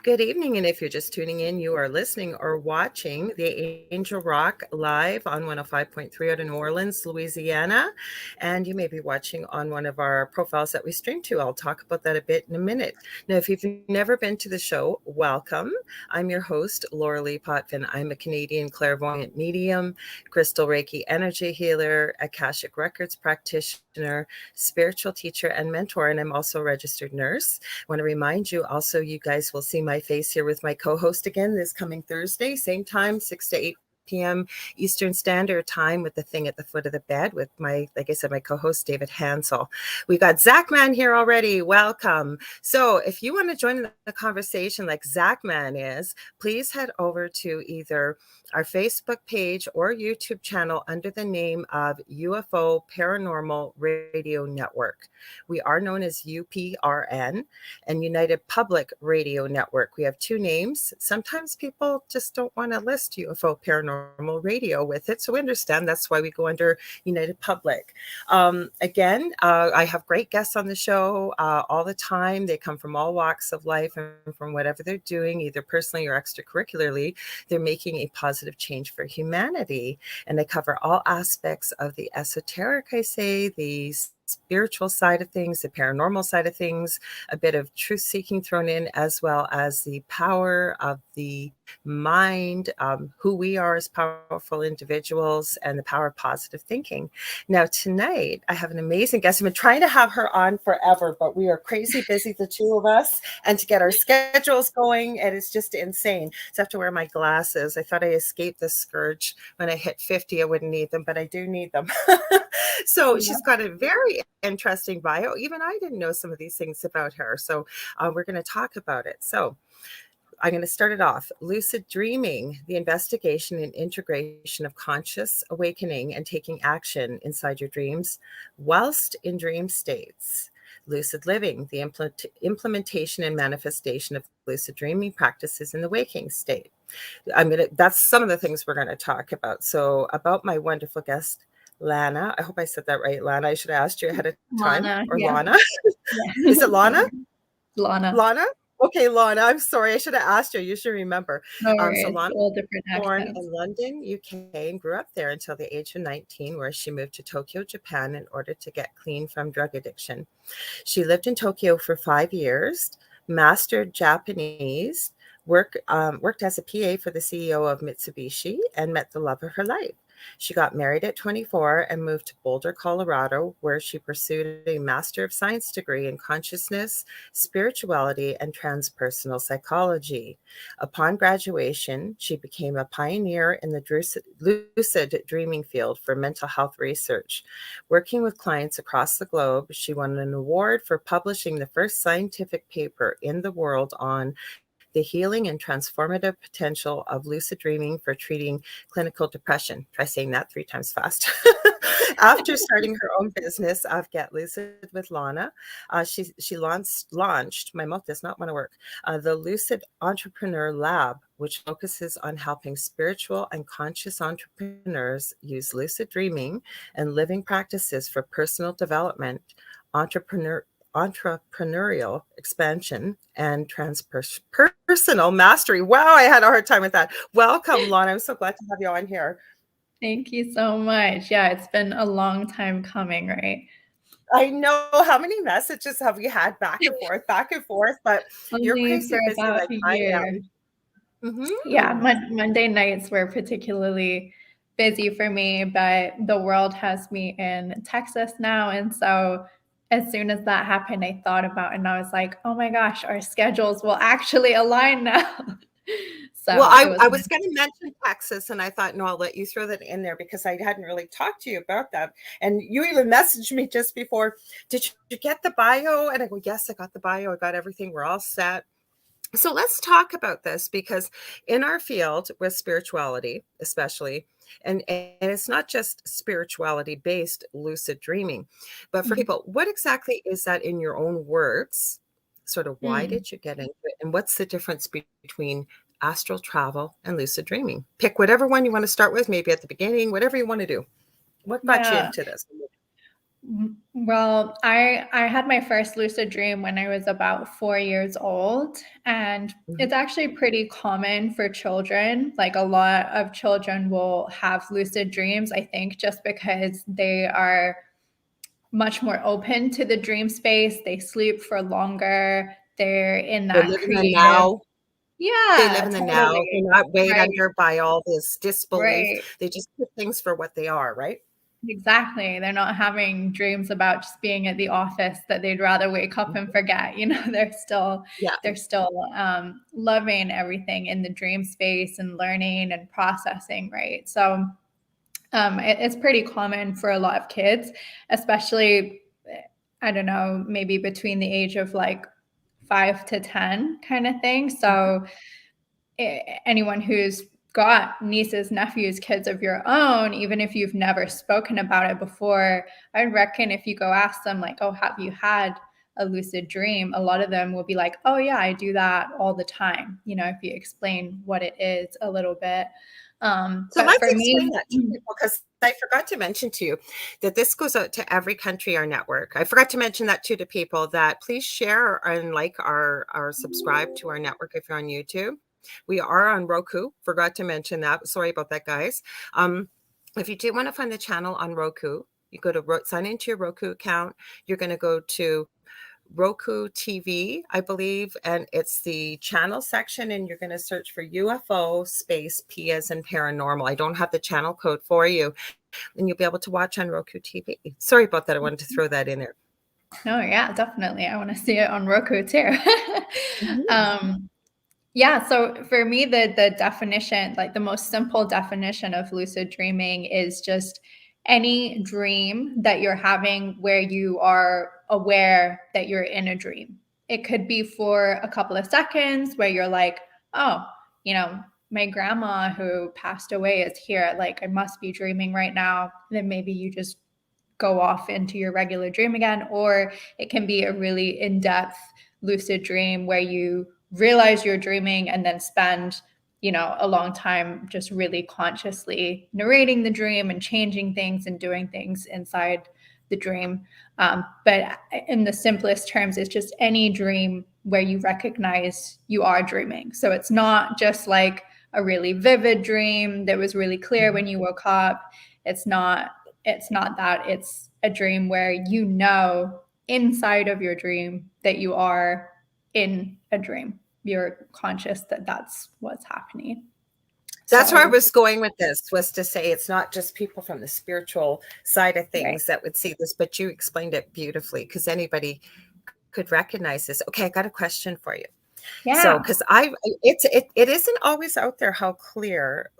Good evening, and if you're just tuning in, you are listening or watching the Angel Rock live on 105.3 out in New Orleans, Louisiana, and you may be watching on one of our profiles that we stream to. I'll talk about that a bit in a minute. Now, if you've never been to the show, welcome. I'm your host, Lorilei Potvin. I'm a Canadian clairvoyant medium, crystal Reiki energy healer, Akashic Records practitioner, spiritual teacher, and mentor, and I'm also a registered nurse. I want to remind you also, you guys will see my face here with my co-host again this coming Thursday, same time, 6 to 8 p.m. Eastern Standard Time, with the thing at the foot of the bed with my, like I said, my co-host David Hansel. We got Zachman here already. Welcome. So if you want to join the conversation like Zachman is, please head over to either our Facebook page or YouTube channel under the name of UFO Paranormal Radio Network. We are known as UPRN and United Public Radio Network. We have two names. Sometimes people just don't want to list UFO Paranormal Radio with it, so we understand. That's why we go under United Public. Again, I have great guests on the show all the time. They come from all walks of life and from whatever they're doing, either personally or extracurricularly. They're making a positive change for humanity, and they cover all aspects of the esoteric, I say, the spiritual side of things, the paranormal side of things, a bit of truth seeking thrown in, as well as the power of the mind, who we are as powerful individuals, and the power of positive thinking. Now, tonight, I have an amazing guest. I've been trying to have her on forever, but we are crazy busy, the two of us, and to get our schedules going, and it's just insane. So I have to wear my glasses. I thought I escaped the scourge. When I hit 50, I wouldn't need them, but I do need them. So she's got a very interesting bio. Even I didn't know some of these things about her. So we're going to talk about it. So I'm going to start it off. Lucid Dreaming, the investigation and integration of conscious awakening and taking action inside your dreams whilst in dream states. Lucid Living, the implementation and manifestation of lucid dreaming practices in the waking state. That's some of the things we're going to talk about. So about my wonderful guest, Lana. I hope I said that right, Lana. I should have asked you ahead of time. Lana, or yeah. Lana. Yeah. Is it Lana? Lana. Lana? Okay, Lana. I'm sorry. I should have asked you. You should remember. No So worries. Lana All different was born accents. in London, UK, and grew up there until the age of 19, where she moved to Tokyo, Japan, in order to get clean from drug addiction. She lived in Tokyo for 5 years, mastered Japanese, worked as a PA for the CEO of Mitsubishi, and met the love of her life. She got married at 24 and moved to Boulder, Colorado, where she pursued a Master of Science degree in consciousness, spirituality, and transpersonal psychology. Upon graduation, she became a pioneer in the lucid dreaming field for mental health research. Working with clients across the globe, she won an award for publishing the first scientific paper in the world on the healing and transformative potential of lucid dreaming for treating clinical depression. Try saying that 3 times fast. After starting her own business of Get Lucid with Lana, she launched, my mouth does not want to work, the Lucid Entrepreneur Lab, which focuses on helping spiritual and conscious entrepreneurs use lucid dreaming and living practices for personal development, entrepreneurial expansion, and transpersonal mastery. Wow, I had a hard time with that. Welcome, Lana. I'm so glad to have you on here. Thank you so much. Yeah, it's been a long time coming, right? I know. How many messages have we had back and forth, but you're Only crazy for busy about like a I year. am. Yeah, Mm-hmm. Monday nights were particularly busy for me, but the world has me in Texas now. And so as soon as that happened, I thought about it and I was like, oh my gosh, our schedules will actually align now. Well, So it was I was going to mention Texas, and I thought, no, I'll let you throw that in there because I hadn't really talked to you about that. And you even messaged me just before, did you get the bio? And I go, yes, I got the bio. I got everything. We're all set. So let's talk about this, because in our field with spirituality, especially, and it's not just spirituality based lucid dreaming, but for people, what exactly is that in your own words? Sort of why Mm. did you get into it? And what's the difference between astral travel and lucid dreaming? Pick whatever one you want to start with, maybe at the beginning, whatever you want to do. What got you Yeah. into this? Well, I had my first lucid dream when I was about 4 years old, and Mhm. it's actually pretty common for children. Like, a lot of children will have lucid dreams, I think, just because they are much more open to the dream space. They sleep for longer. They're in They that live in the creative. now. They live Yeah, in the now. They're totally. not weighed Right, under by all this disbelief. right. They just put things for what they are, right? Exactly. They're not having dreams about just being at the office that they'd rather wake up and Mhm. forget. Yeah. They're still loving everything in the dream space and learning and processing, right? So it's pretty common for a lot of kids, especially, I don't know, maybe between the age of like 5 to 10 kind of thing. Mhm. So anyone who's got nieces, nephews, kids of your own, even if you've never spoken about it before, I reckon if you go ask them, like, oh, have you had a lucid dream? A lot of them will be like, oh, yeah, I do that all the time. If you explain what it is a little bit. So But let's for explain me, that to people because I forgot to mention to you that this goes out to every country, our network. I forgot to mention that too to people that please share and like our subscribe to our network if you're on YouTube. We are on Roku. Forgot to mention that. Sorry about that, guys. Um, if you do want to find the channel on Roku, you go to sign into your Roku account. You're going to go to Roku TV, I believe, and it's the channel section, and you're going to search for UFO space P as in paranormal. I don't have the channel code for you, and you'll be able to watch on Roku TV. Sorry about that. I wanted to throw that in there. no, yeah, definitely. I want to see it on Roku too. Mhm. um, Yeah, so for me, the definition, like the most simple definition of lucid dreaming is just any dream that you're having where you are aware that you're in a dream. It could be for a couple of seconds where you're like, oh, my grandma who passed away is here. Like, I must be dreaming right now. Then maybe you just go off into your regular dream again. Or it can be a really in depth lucid dream where you realize you're dreaming and then spend a long time just really consciously narrating the dream and changing things and doing things inside the dream. But in the simplest terms, it's just any dream where you recognize you are dreaming. So it's not just like a really vivid dream that was really clear when you woke up. It's not that. It's a dream where inside of your dream that you are in a dream. You're conscious that that's what's happening. That's where I So, was going with this, was to say it's not just people from the spiritual side of right. things that would see this, but you explained it beautifully because anybody could recognize this. Okay, I got a question for you. So, Yeah. because it isn't always out there how clear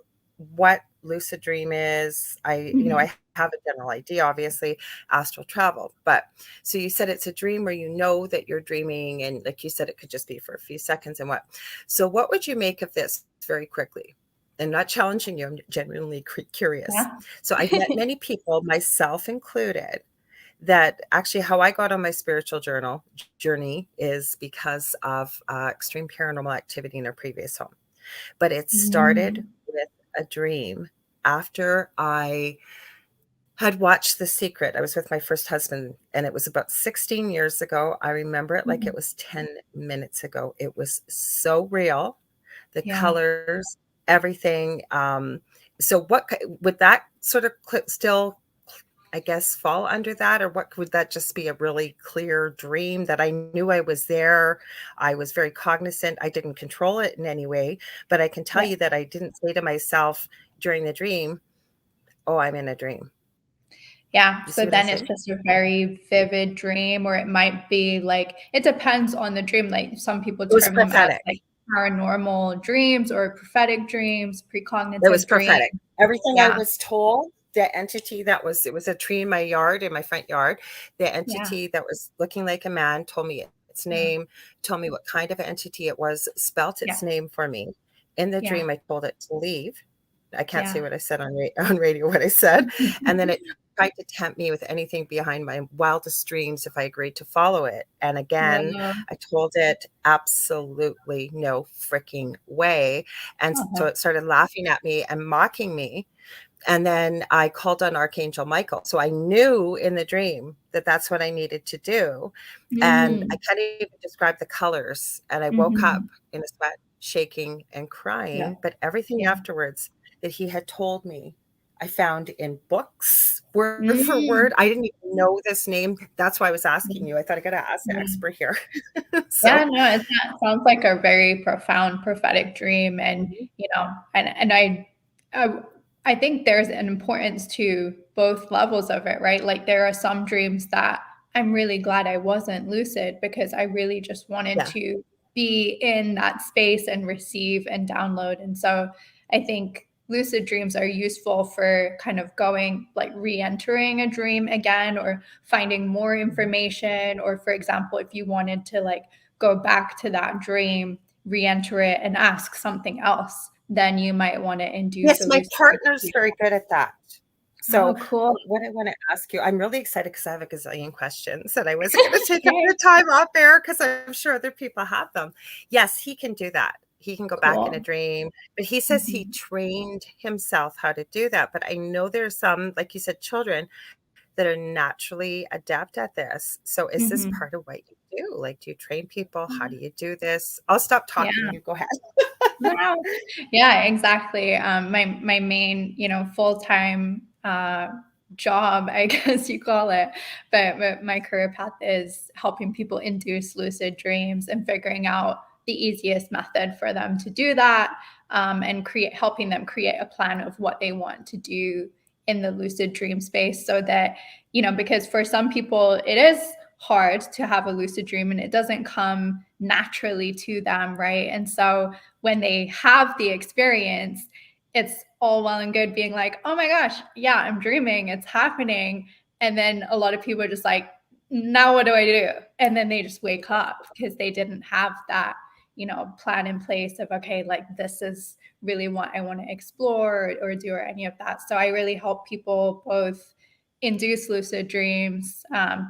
what lucid dream is. Mhm. I have a general idea, obviously, astral travel. But so you said it's a dream where you know that you're dreaming, and like you said, it could just be for a few seconds and what. So, what would you make of this very quickly? And not challenging you, I'm genuinely curious. Yeah. So, I've met many people, myself included, that actually how I got on my spiritual journey is because of extreme paranormal activity in a previous home. But it started Mm. with a dream after I had watched The Secret. I was with my first husband, and it was about 16 years ago. I remember it like it Mhm. was 10 minutes ago. It was so real, the Yeah. colors, everything. So, what would that sort of clip still, I guess, fall under that? Or what would that just be, a really clear dream that I knew I was there? I was very cognizant. I didn't control it in any way, but I can tell Right. you that I didn't say to myself during the dream, "Oh, I'm in a dream." Yeah. You So see what I'm then it's saying? just a very vivid dream, or it might be like, it depends on the dream. Like, some people It was term them as prophetic. like paranormal dreams or prophetic dreams, It was precognitive dreams. prophetic. Everything I Yeah. was told, the entity that was, it was a tree in my yard, in my front yard. The Yeah. entity that was looking like a man told me its Yeah. name, told me what kind of entity it was, spelt its Yeah. name for me. In the Yeah. dream, I told it to leave. I can't say Yeah. what I said on on radio, what I said. And then it tried to tempt me with anything behind my wildest dreams if I agreed to follow it. And again, Wow. I told it absolutely no freaking way. And so Uh-huh. it started laughing at me and mocking me. And then I called on Archangel Michael. So I knew in the dream that that's what I needed to do. And I Mm, can't even describe the colors. And I woke up mhm. in a sweat, shaking and Yeah, crying. But everything yeah. afterwards that he had told me, I found in books, word for Mm, word. I didn't even know this name. That's why I was asking mm, you. I thought I got to ask the yeah. expert here. Yeah, So, no, that sounds like a very profound prophetic dream, and mhm. I I think there's an importance to both levels of it, right? Like there are some dreams that I'm really glad I wasn't lucid because I really just wanted Yeah. to be in that space and receive and download. And so I think lucid dreams are useful for kind of going like re-entering a dream again or finding more Mhm. information, or for example, if you wanted to like go back to that dream, re-enter it, and ask something else, then you might want to induce Yes, a my lucid partner's dream. very good at that. Oh, So, cool. what I wanna ask you, I'm really excited because I have a gazillion questions, and I wasn't gonna take up Okay, your time off air because 'cause I'm sure other people have them. Yes, he can do that. He can go back in a cool. dream, but he says he Mhm. trained himself how to do that, but I know there's some, like you said, children that are naturally adept at this. So, is this Mhm. part of what you do? Like, do you train people? How do you do this? I'll stop Yeah. talking, you go ahead. No. Yeah, exactly. My main, full time job, I guess you call it, but my career path is helping people induce lucid dreams and figuring out the easiest method for them to do that, and helping them create a plan of what they want to do in the lucid dream space, so that because for some people it is hard to have a lucid dream and it doesn't come naturally to them, right? And so when they have the experience, it's all well and good being like, oh my gosh, yeah, I'm dreaming, it's happening. And then a lot of people are just like, now what do I do? And then they just wake up because they didn't have that, plan in place of, okay, like this is really what I want to explore or do, or any of that. So I really help people both induce lucid dreams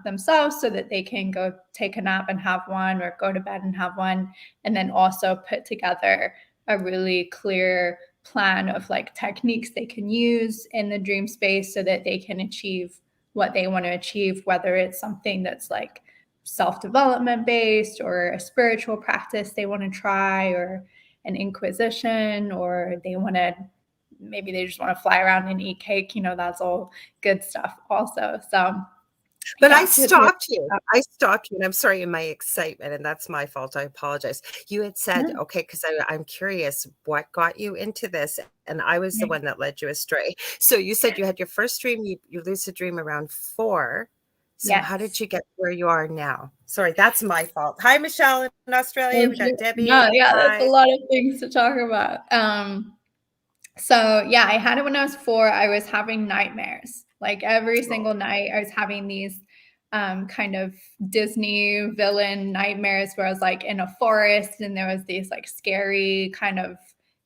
themselves so that they can go take a nap and have one, or go to bed and have one, and then also put together a really clear plan of like techniques they can use in the dream space so that they can achieve what they want to achieve, whether it's something that's like self-development based, or a spiritual practice they want to try, or an inquisition, or they want to, maybe they just want to fly around and eat cake, that's all good stuff also. So But I yeah, it's really stopped you. I stopped you, and I'm sorry in my excitement, and that's my fault. I apologize. You had said, no, okay, because I'm curious what got you into this, and I was the yeah, one that led you astray. So you said you had your first dream, you lucid dream around 4. So how did yes. you get where you are now? Sorry, that's my fault. Hi, Michelle in Australia. Thank We got you. No, Debbie. yeah, that's a Hi. lot of things to talk about. So yeah, I had it when I was 4. I was having nightmares. Like every single Oh, night, I was having these kind of Disney villain nightmares where I was like in a forest and there was these like scary kind of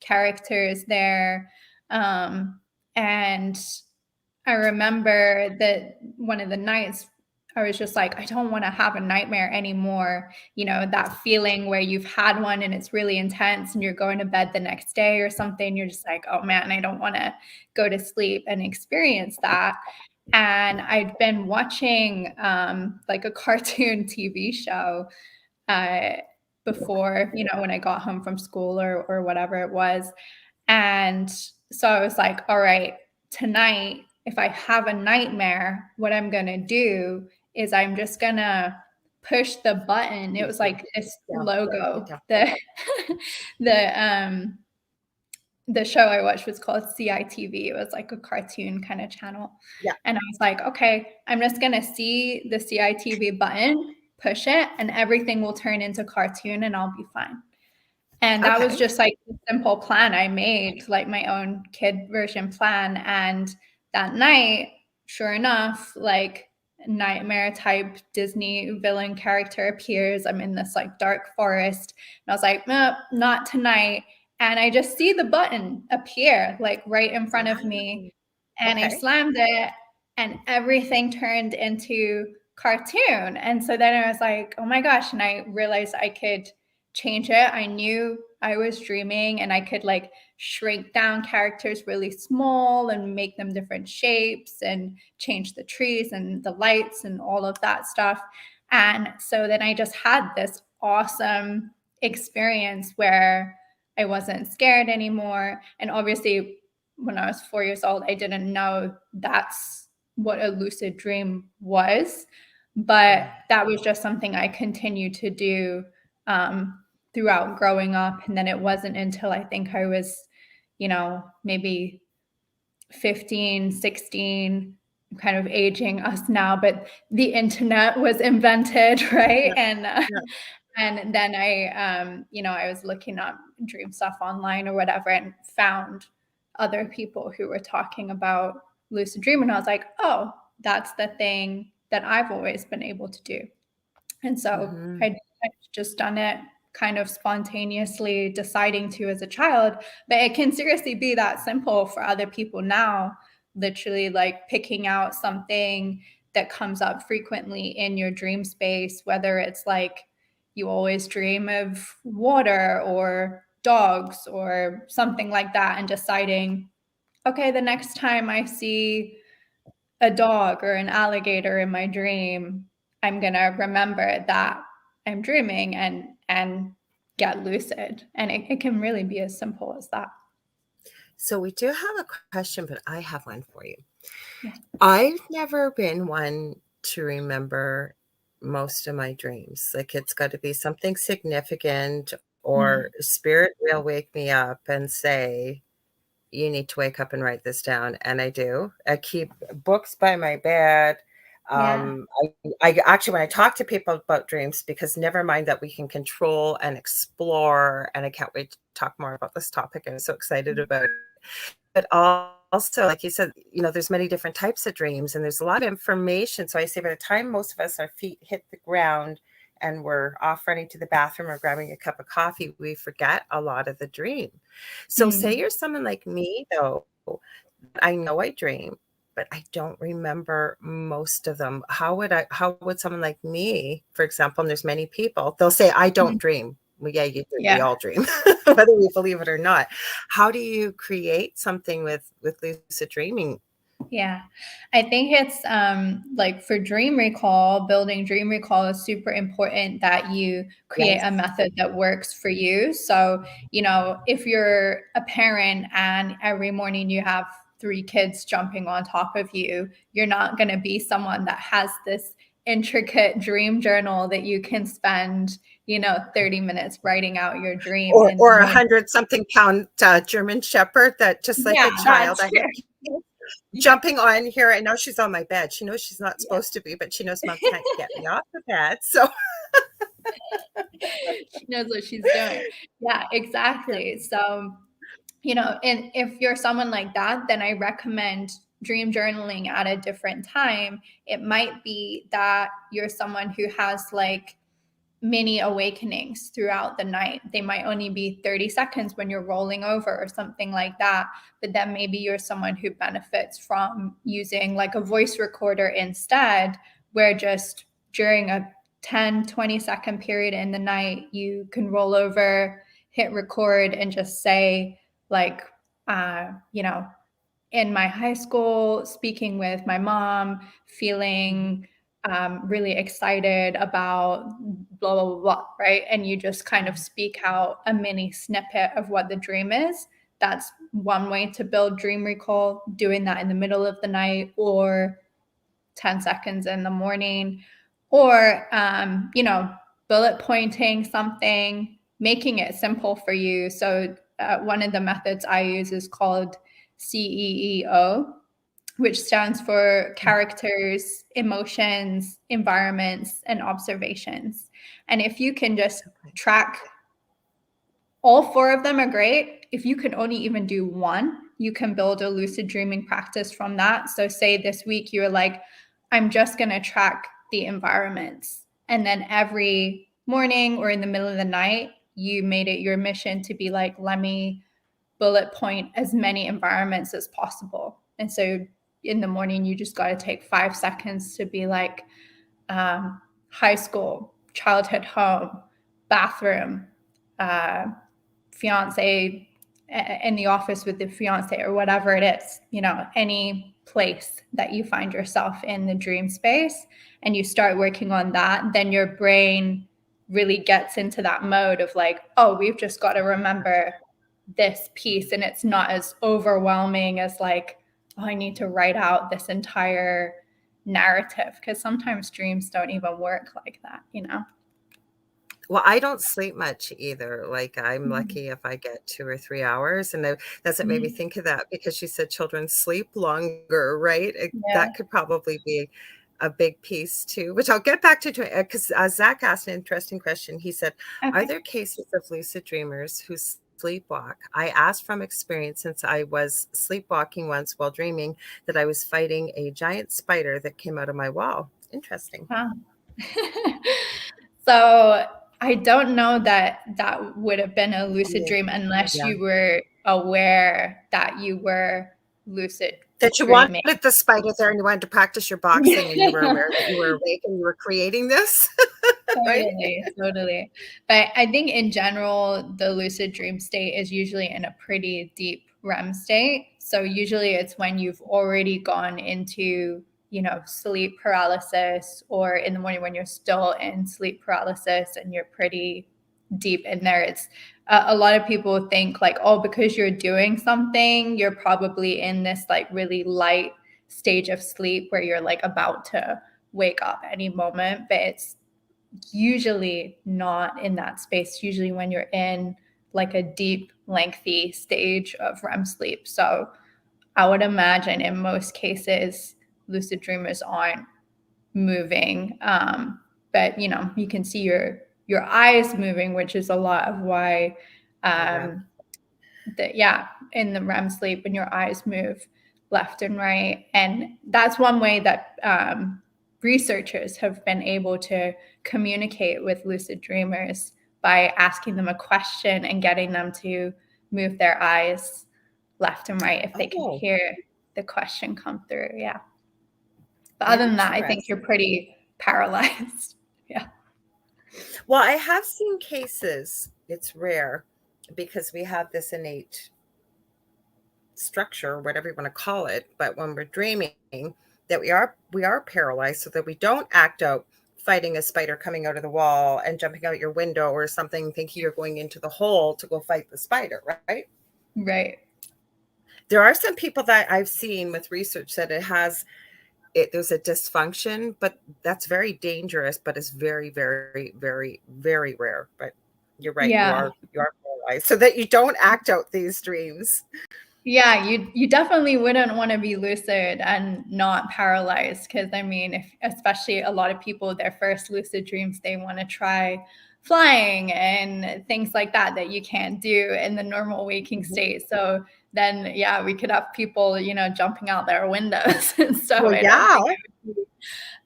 characters there. And I remember that one of the nights I was just like, I don't want to have a nightmare anymore. That feeling where you've had one and it's really intense and you're going to bed the next day or something. You're just like, oh man, I don't want to go to sleep and experience that. And I'd been watching like a cartoon TV show uh, before, when I got home from school, or whatever it was. And so I was like, all right, tonight, if I have a nightmare, what I'm going to do is I'm just going to push the button. It was like this yeah, logo. yeah, The the show I watched was called CITV. It was like a cartoon kind of channel. yeah. And I was like, okay, I'm just going to see the CITV button, push it, and everything will turn into cartoon and I'll be fine. And that was Okay. just like a simple plan I made, like my own kid version plan. And that night, sure enough, like nightmare type Disney villain character appears. I'm in this like dark forest. And I was like, nope, not tonight. And I just see the button appear like right in front of me. Wow. And I Okay. slammed it and everything turned into cartoon. And so then I was like, oh my gosh. And I realized I could change it. I knew I was dreaming, and I could like shrink down characters really small and make them different shapes and change the trees and the lights and all of that stuff. And so then I just had this awesome experience where I wasn't scared anymore. And obviously, when I was 4 years old, I didn't know that's what a lucid dream was. But that was just something I continued to do throughout growing up. And then it wasn't until I think I was, maybe 15, 16, kind of aging us now, but the internet was invented, right? Yeah. Yeah. And then I was looking up dream stuff online or whatever and found other people who were talking about lucid dream. And I was like, oh, that's the thing that I've always been able to do. And so Mm-hmm. I've just done it kind of spontaneously, deciding to as a child. But it can seriously be that simple for other people now, literally like picking out something that comes up frequently in your dream space, whether it's like you always dream of water or dogs or something like that, and deciding, okay, the next time I see a dog or an alligator in my dream, I'm gonna remember that I'm dreaming and get lucid. And it can really be as simple as that. So we do have a question, but I have one for you. Yeah. I've never been one to remember most of my dreams. Like it's got to be something significant, or spirit will wake me up and say, you need to wake up and write this down. And I do. I keep books by my bed. Yeah. I actually, when I talk to people about dreams, because never mind that we can control and explore, and I can't wait to talk more about this topic. I'm so excited about it. But also, like you said, there's many different types of dreams and there's a lot of information. So I say by the time most of us, our feet hit the ground and we're off running to the bathroom or grabbing a cup of coffee, we forget a lot of the dream. So say you're someone like me, though, I know I dream, but I don't remember most of them. How would someone like me, for example, and there's many people, they'll say, I don't dream. Well, yeah, you do. We Yeah. all dream, whether we believe it or not. How do you create something with lucid dreaming? Yeah. I think it's like for dream recall, building dream recall is super important that you create a Yes. method that works for you. So, if you're a parent and every morning you have 3 kids jumping on top of you, you're not going to be someone that has this intricate dream journal that you can spend 30 minutes writing out your dream in the Or a morning. 100-something-pound German Shepherd that just like Yeah, a child, that's I true. jumping on here. I know she's on my bed. She knows she's not supposed to be, but she knows mom can't get me off the bed. So She knows what she's doing. Yeah, yeah. exactly. So, and if you're someone like that, then I recommend dream journaling at a different time. It might be that you're someone who has like mini awakenings throughout the night. They might only be 30 seconds when you're rolling over or something like that. But then maybe you're someone who benefits from using like a voice recorder instead, where just during a 10-20 second period in the night, you can roll over, hit record, and just say, like, uh, you know, in my high school, speaking with my mom, feeling really excited about blah, blah, blah, blah, right? And you just kind of speak out a mini snippet of what the dream is. That's one way to build dream recall, doing that in the middle of the night or 10 seconds in the morning, or, bullet pointing something, making it simple for you. So, one of the methods I use is called CEEO, which stands for characters, emotions, environments, and observations. And if you can just track all 4 of them, are great. If you can only even do one, you can build a lucid dreaming practice from that. So say this week you're like, I'm just going to track the environments. And then every morning or in the middle of the night, you made it your mission to be like, let me bullet point as many environments as possible. And so in the morning, you just got to take 5 seconds to be like, high school, childhood home, bathroom, fiance in the office with the fiance or whatever it is, any place that you find yourself in the dream space and you start working on that, then your brain really gets into that mode of like, oh, we've just got to remember this piece. And it's not as overwhelming as like, oh, I need to write out this entire narrative, because sometimes dreams don't even work like that. Well, I don't sleep much either. Like, I'm lucky if I get 2 or 3 hours, and that's what made me think of that, because she said children sleep longer, right? Yeah. That could probably be a big piece too, which I'll get back to, because Zach asked an interesting question. He said, "Are Okay. there cases of lucid dreamers who sleepwalk?" I asked from experience, since I was sleepwalking once while dreaming that I was fighting a giant spider that came out of my wall. Interesting. Wow. So I don't know that that would have been a lucid dream unless Yeah. you were aware that you were lucid That you dreaming. wanted the spider there and you wanted to practice your boxing and you were aware that you were awake and you were creating this, right? Totally. But I think in general, the lucid dream state is usually in a pretty deep REM state. So usually it's when you've already gone into, sleep paralysis, or in the morning when you're still in sleep paralysis and you're pretty deep in there. It's a lot of people think like, oh, because you're doing something, you're probably in this like really light stage of sleep where you're like about to wake up any moment, but it's usually not in that space. Usually when you're in like a deep, lengthy stage of REM sleep. So I would imagine in most cases, lucid dreamers aren't moving. But you can see your eyes moving, which is a lot of why in the REM sleep, when your eyes move left and right. And that's one way that researchers have been able to communicate with lucid dreamers, by asking them a question and getting them to move their eyes left and right if they can hear the question come through. Yeah. But other than that, I think you're pretty paralyzed. Yeah. Well, I have seen cases, it's rare because we have this innate structure, whatever you want to call it, but when we're dreaming, that we are paralyzed, so that we don't act out fighting a spider coming out of the wall and jumping out your window or something, thinking you're going into the hole to go fight the spider, right? Right. There are some people that I've seen with research that there's a dysfunction, but that's very dangerous, but it's very, very, very, very rare. But you're right, Yeah. you are paralyzed, so that you don't act out these dreams. Yeah, you definitely wouldn't want to be lucid and not paralyzed, because I mean, especially a lot of people, their first lucid dreams, they want to try flying and things like that you can't do in the normal waking state. So then, yeah, we could have people, jumping out their windows and stuff. Well, I don't yeah. think it would be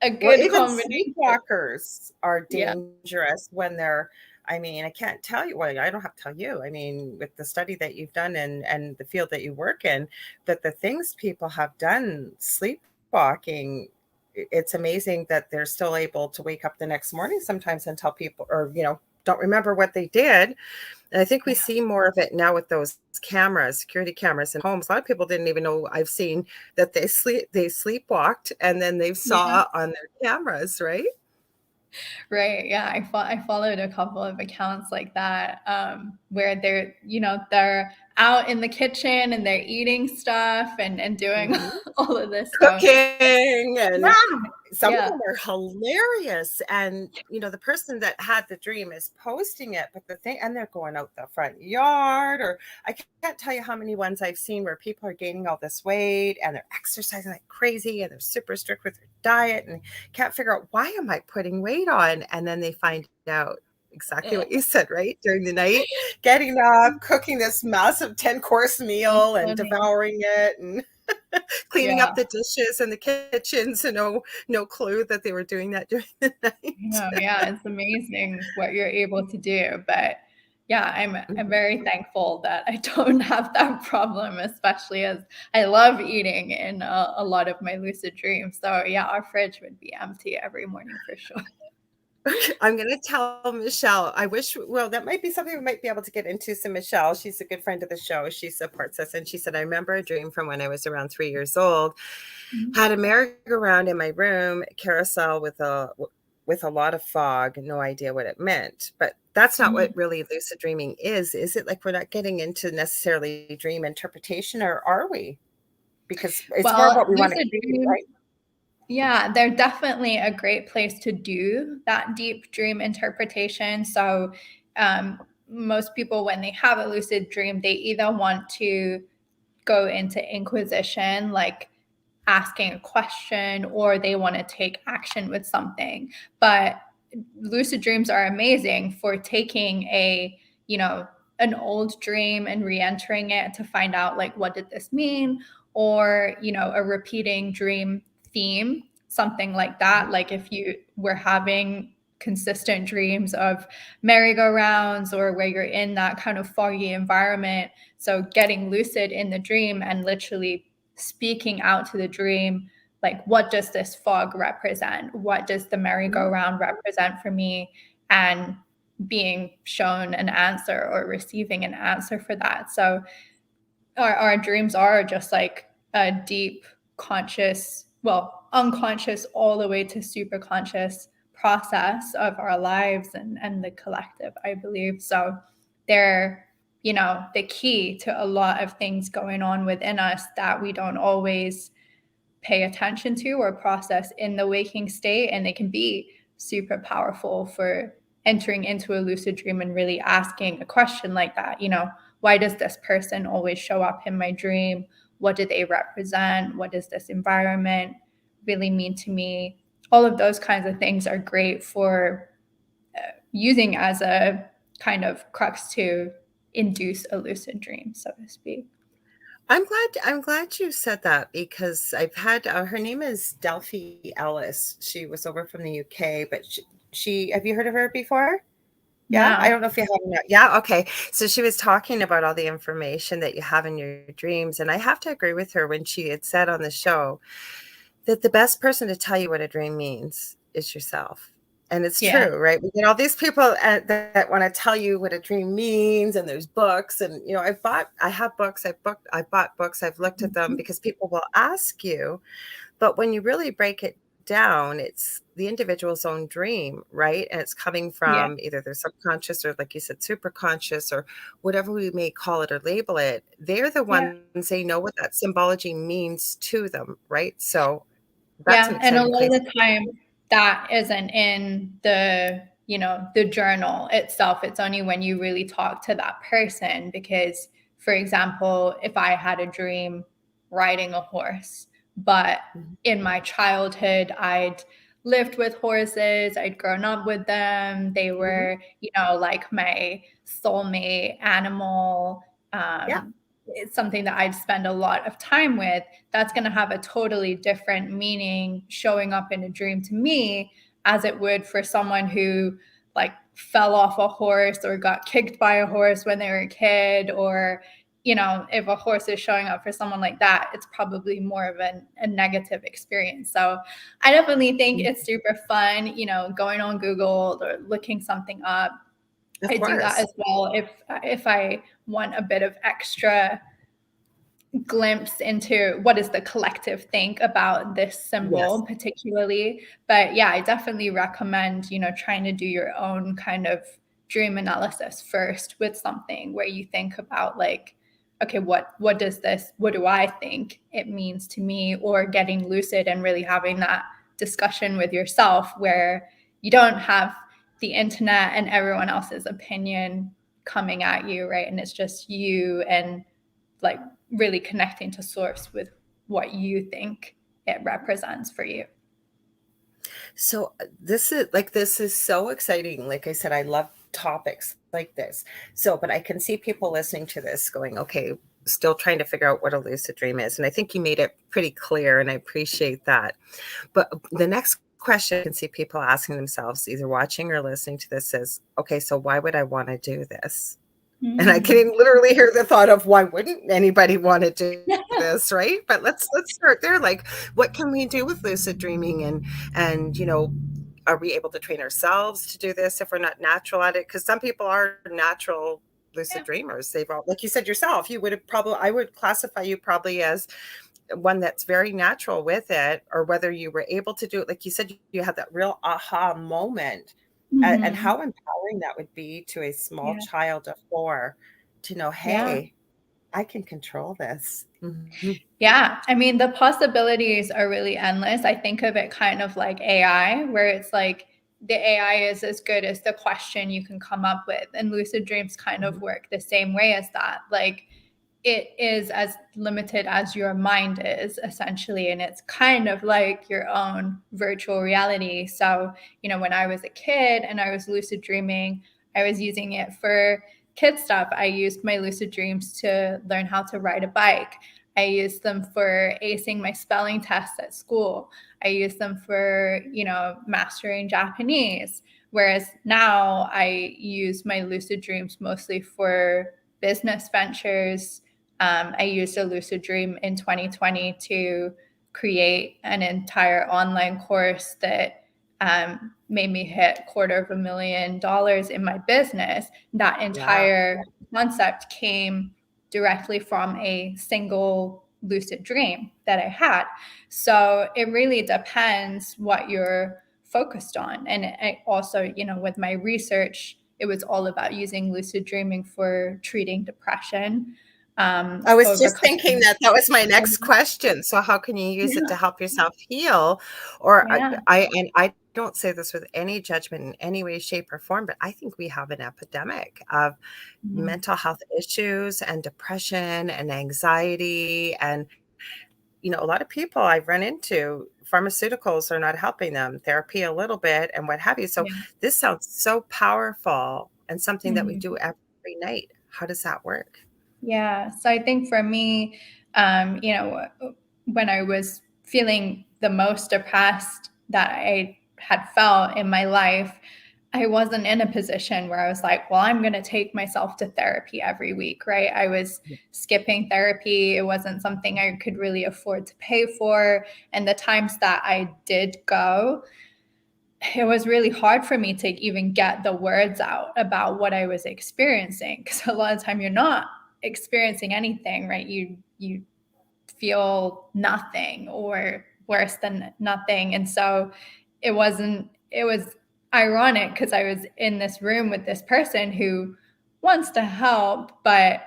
a Well, good even combination. sleepwalkers are Yeah. dangerous when they're, I mean, I can't tell you, well, I don't have to tell you. I mean, with the study that you've done and the field that you work in, but the things people have done sleepwalking, it's amazing that they're still able to wake up the next morning sometimes and tell people, or, don't remember what they did. And I think we see more of it now with those cameras, security cameras in homes. A lot of people didn't even know, I've seen that they sleepwalked and then they saw on their cameras, right? Right. Yeah. I followed a couple of accounts like that, where they're out in the kitchen and they're eating stuff and doing all of this stuff. Cooking, and some of Yeah. them are hilarious. And the person that had the dream is posting it, but and they're going out the front yard, or I can't tell you how many ones I've seen where people are gaining all this weight and they're exercising like crazy and they're super strict with their diet and can't figure out, why am I putting weight on? And then they find out exactly what you said, right? During the night, getting up, cooking this massive 10-course meal and devouring it and cleaning up the dishes in the kitchen. So no clue that they were doing that during the night. No, yeah, it's amazing what you're able to do. But yeah, I'm very thankful that I don't have that problem, especially as I love eating in a lot of my lucid dreams. So yeah, our fridge would be empty every morning for sure. I'm going to tell Michelle. I wish, well, that might be something we might be able to get into. So, Michelle, she's a good friend of the show. She supports us. And she said, I remember a dream from when I was around 3 years old. Mhm. Had a merry-go-round in my room, carousel with a lot of fog, no idea what it meant. But that's not what Mhm. really lucid dreaming is. Is it? Like, we're not getting into necessarily dream interpretation, or are we? Because it's more Well, what we want to lucid create, dreams, right? yeah, they're definitely a great place to do that deep dream interpretation. So, most people, when they have a lucid dream, they either want to go into inquisition, like asking a question, or they want to take action with something. But lucid dreams are amazing for taking you know, an old dream and re-entering it to find out like what did this mean, or a repeating dream theme, something like that. Like if you were having consistent dreams of merry-go-rounds, or where you're in that kind of foggy environment, so getting lucid in the dream and literally speaking out to the dream, like, what does this fog represent? What does the merry-go-round represent for me? And being shown an answer or receiving an answer for that. So our dreams are just like a deep conscious, well, unconscious all the way to super conscious process of our lives and the collective, I believe. So they're, the key to a lot of things going on within us that we don't always pay attention to or process in the waking state. And they can be super powerful for entering into a lucid dream and really asking a question like that. Why does this person always show up in my dream? What do they represent? What does this environment really mean to me? All of those kinds of things are great for using as a kind of crux to induce a lucid dream, so to speak. I'm glad you said that, because I've had her name is Delphi Ellis. She was over from the UK, but she have you heard of her before? Yeah, I No. don't know if you have or not. Yeah, okay. So she was talking about all the information that you have in your dreams, and I have to agree with her when she had said on the show that the best person to tell you what a dream means is yourself. And it's Yeah. true, right? We get all these people that want to tell you what a dream means, and there's books, and I have books, I bought books, I've looked at them Mhm. because people will ask you, but when you really break it down, it's the individual's own dream, right? And it's coming Yeah. from either their subconscious, or, like you said, super conscious, or whatever we may call it or label it. They're the Yeah. ones, they know what that symbology means to them, right? So that's an Yeah, and a exciting lot of place. the time that isn't in the journal itself. It's only when you really talk to that person because, for example, if I had a dream riding a horse, but Mhm. in my childhood, I'd lived with horses, I'd grown up with them. They Mhm. were, like my soulmate animal. Yeah. It's something that I'd spend a lot of time with. That's going to have a totally different meaning showing up in a dream to me as it would for someone who like fell off a horse or got kicked by a horse when they were a kid, or if a horse is showing up for someone like that, it's probably more of a negative experience. So I definitely think it's super fun, going on Google or looking something up. Of I do that course. as well if I want a bit of extra glimpse into what does the collective think about this Yes. symbol particularly. But yeah, I definitely recommend trying to do your own kind of dream analysis first with something where you think about like, okay, what do I think it means to me, or getting lucid and really having that discussion with yourself where you don't have the internet and everyone else's opinion coming at you, right? And it's just you and like really connecting to source with what you think it represents for you. So this is so exciting. Like I said, I love topics like this. So, but I can see people listening to this going, okay, still trying to figure out what a lucid dream is. And I think you made it pretty clear, and I appreciate that. But the next question I can see people asking themselves, either watching or listening to this, is, okay, so why would I want to do this? And I Mm. can literally hear the thought of, why wouldn't anybody want to do this, right? But let's start there. Like, what can we do with lucid dreaming? And are we able to train ourselves to do this if we're not natural at it? Because some people are natural lucid Yeah. dreamers. They've all, like you said yourself, you would have probably, I would classify you probably as one that's very natural with it, or whether you were able to do it, like you said, you had that real aha moment, and Mm-hmm. how empowering that would be to a small Yeah. child of 4 to know, Yeah. hey, I can control this. Mhm. Yeah, I mean, the possibilities are really endless. I think of it kind of like AI, where it's like the AI is as good as the question you can come up with. And lucid dreams kind of Mhm. work the same way as that. Like it is as limited as your mind is, essentially. And it's kind of like your own virtual reality. So, when I was a kid and I was lucid dreaming, I was using it for kid stuff. I used my lucid dreams to learn how to ride a bike. I used them for acing my spelling tests at school. I used them for, mastering Japanese. Whereas now I use my lucid dreams mostly for business ventures. I used a lucid dream in 2020 to create an entire online course that made me hit $250,000 in my business. That Wow. entire concept came directly from a single lucid dream that I had. So it really depends what you're focused on. And I also, with my research, it was all about using lucid dreaming for treating depression, I was just thinking overcoming. that that was my next question. So how can you use it to Yeah, help yourself heal? Or yeah, I don't say this with any judgment in any way, shape, or form, but I think we have an epidemic of yeah, mental health issues and depression and anxiety. And, a lot of people I've run into, pharmaceuticals are not helping them, therapy a little bit, and what have you. So yeah. this sounds so powerful and something that we Mhm. do every night. How does that work? Yeah. So I think for me, when I was feeling the most depressed that I had felt in my life, I wasn't in a position where I was like, well, I'm going to take myself to therapy every week, right? I was skipping therapy. It wasn't something I could really afford to pay for. And the times that I did go, it was really hard for me to even get the words out about what I was experiencing, because a lot of time you're not experiencing anything, right? You feel nothing or worse than nothing. And so it was ironic because I was in this room with this person who wants to help, but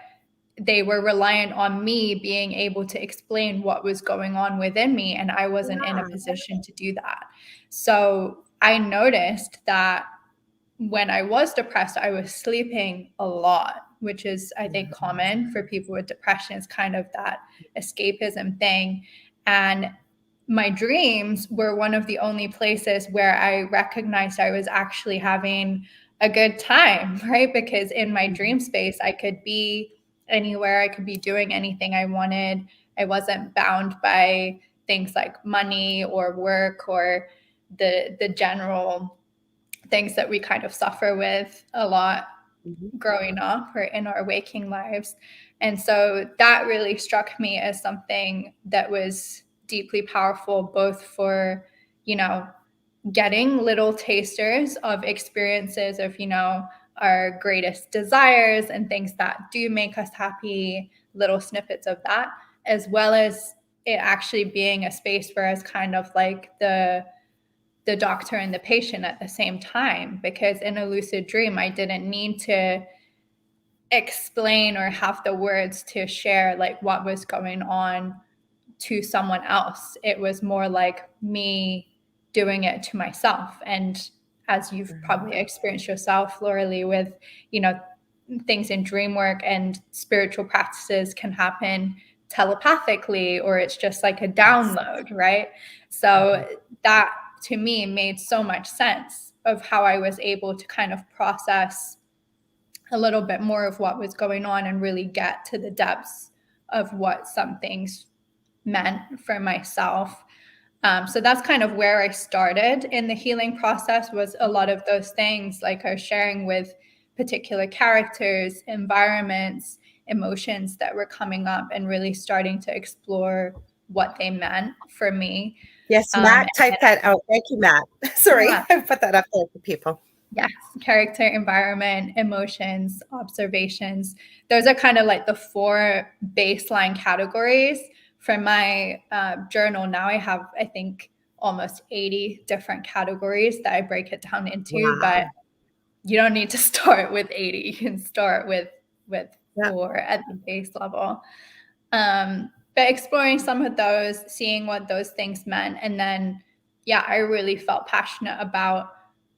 they were reliant on me being able to explain what was going on within me, and I wasn't in a Yeah. position to do that. So I noticed that when I was depressed, I was sleeping a lot, which is, I think, common for people with depression. It's kind of that escapism thing. And my dreams were one of the only places where I recognized I was actually having a good time, right? Because in my dream space, I could be anywhere, I could be doing anything I wanted. I wasn't bound by things like money or work or the general things that we kind of suffer with a lot Mhm. growing up or in our waking lives. And so that really struck me as something that was deeply powerful, both for, you know, getting little tasters of experiences of, our greatest desires and things that do make us happy, little snippets of that, as well as it actually being a space where it's kind of like the doctor and the patient at the same time, because in a lucid dream I didn't need to explain or have the words to share like what was going on to someone else. It was more like me doing it to myself. And as you've probably experienced yourself, Lorilei, with, you know, things in dream work and spiritual practices can happen telepathically, or it's just like a Yes. download, right? Mhm. So that to me made so much sense of how I was able to kind of process a little bit more of what was going on and really get to the depths of what some things meant for myself. So that's kind of where I started in the healing process, was a lot of those things like I was sharing with particular characters, environments, emotions that were coming up, and really starting to explore what they meant for me. Yes, And Matt, type that out. Thank you, Matt. Sorry, yeah, I put that up there for people. yes, character, environment, emotions, observations. Those are kind of like the 4 baseline categories. For my journal now, I have, I think, almost 80 different categories that I break it down into, but Wow. you don't need to start with 80. You can start with Yeah. 4 at the base level. But exploring some of those, seeing what those things meant, and then, yeah, I really felt passionate about,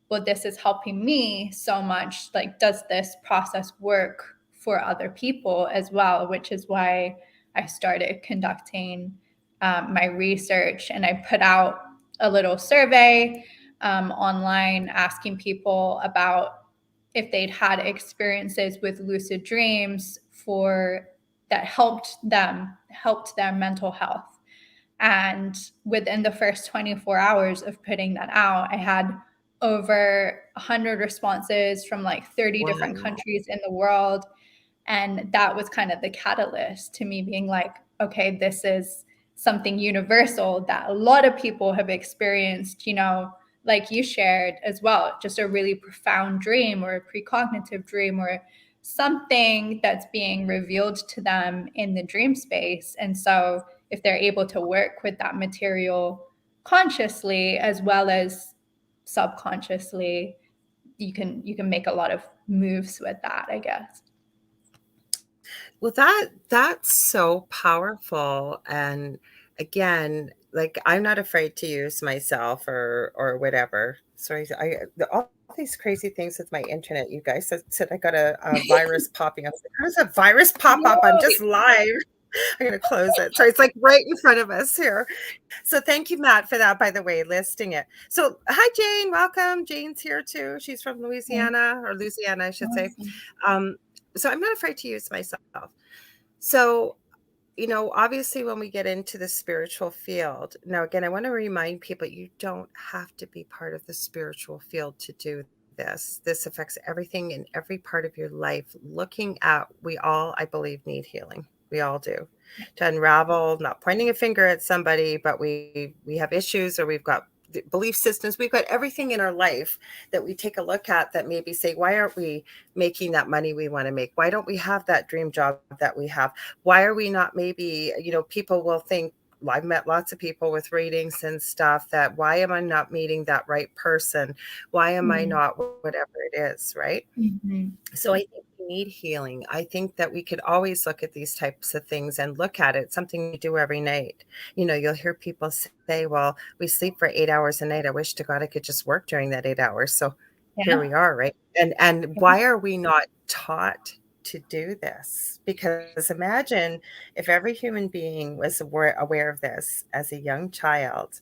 well, this is helping me so much. Like, does this process work for other people as well? Which is why I started conducting my research, and I put out a little survey online asking people about if they'd had experiences with lucid dreams for that helped their mental health. And within the first 24 hours of putting that out, I had over 100 responses from like 30 different Wow. countries in the world. And that was kind of the catalyst to me being like, okay, this is something universal that a lot of people have experienced, like you shared as well, just a really profound dream or a precognitive dream or something that's being revealed to them in the dream space. And so if they're able to work with that material consciously as well as subconsciously, you can make a lot of moves with that, I guess. Well, that's so powerful. And again, like I'm not afraid to use myself or whatever. Sorry, all these crazy things with my internet. You guys said I got a virus popping up. How does a virus pop up? I'm just live. I'm gonna close it. So it's like right in front of us here. So thank you, Matt, for that, by the way, listing it. So hi, Jane. Welcome. Jane's here too. She's from Louisiana, I should say. Awesome. So I'm not afraid to use myself. So, obviously, when we get into the spiritual field, now again, I want to remind people you don't have to be part of the spiritual field to do this. This affects everything in every part of your life. Looking at, we all, I believe, need healing. We all do to unravel, not pointing a finger at somebody, but we have issues or we've got belief systems. We've got everything in our life that we take a look at that maybe say, why aren't we making that money we want to make? Why don't we have that dream job that we have? Why are we not maybe, people will think, well, I've met lots of people with readings and stuff that why am I not meeting that right person? Why am I not whatever it is, right? Mm-hmm. So I think we need healing. I think that we could always look at these types of things and look at it, something you do every night. You'll hear people say, well, we sleep for 8 hours a night. I wish to God I could just work during that 8 hours. So here we are, right? And why are we not taught to do this? Because imagine if every human being was aware of this as a young child,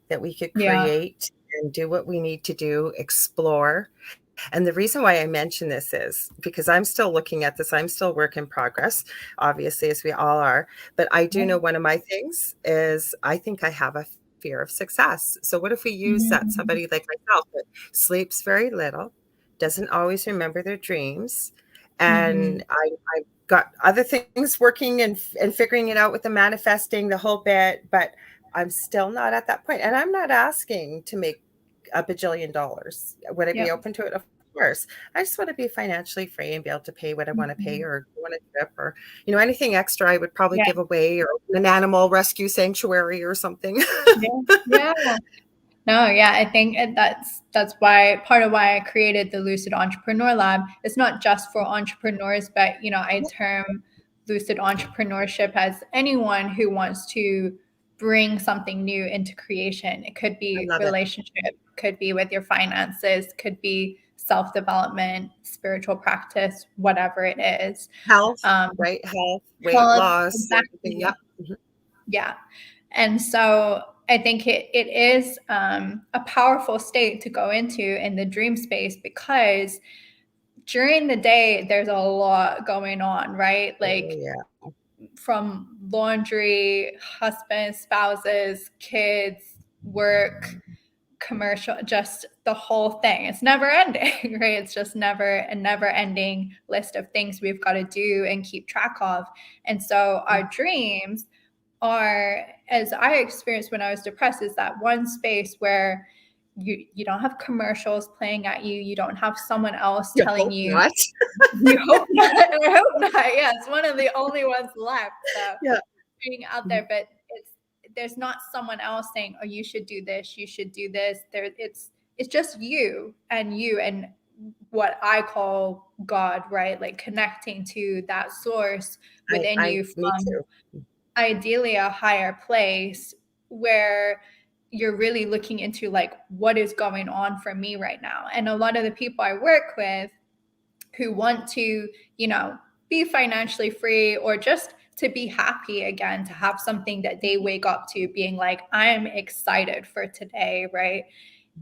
that we could Yeah. create and do what we need to do, explore. And the reason why I mention this is because I'm still looking at this. I'm still work in progress, obviously, as we all are. But I do know one of my things is I think I have a fear of success. So what if we use that Mm-hmm. somebody like myself that sleeps very little, doesn't always remember their dreams, Mm-hmm. and I've got other things working and figuring it out with the manifesting the whole bit, but I'm still not at that point. And I'm not asking to make a bajillion dollars. Would I be Yep. open to it? Of course. I just want to be financially free and be able to pay what I want to pay Mm-hmm. or go on a trip or, anything extra I would probably Yeah. give away or an animal rescue sanctuary or something. Yeah. Yeah. No, yeah, I think that's why part of why I created the Lucid Entrepreneur Lab. It's not just for entrepreneurs, but I term lucid entrepreneurship as anyone who wants to bring something new into creation. It could I be love it. relationship, could be with your finances, could be self-development, spiritual practice, whatever it is. Health, Um, right? Health, weight Health, loss, everything. exactly. Yep. Mhm. Yeah. And so I think it is a powerful state to go into in the dream space because during the day, there's a lot going on, right? Oh, Like yeah. from laundry, husbands, spouses, kids, work, commercial, just the whole thing. It's never ending, right? It's just a never ending list of things we've got to do and keep track of. And so our dreams are, as I experienced when I was depressed, is that one space where you don't have commercials playing at you. You don't have someone else You telling hope you, not. you hope not. I hope not. Yeah, it's one of the only ones left. So Yeah. being out there, but there's not someone else saying, "Oh, you should do this. You should do this." It's just you and what I call God, right? Like connecting to that source within you Me from too. ideally a higher place where you're really looking into like what is going on for me right now. And a lot of the people I work with who want to, be financially free or just to be happy again, to have something that they wake up to being like, I'm excited for today, right?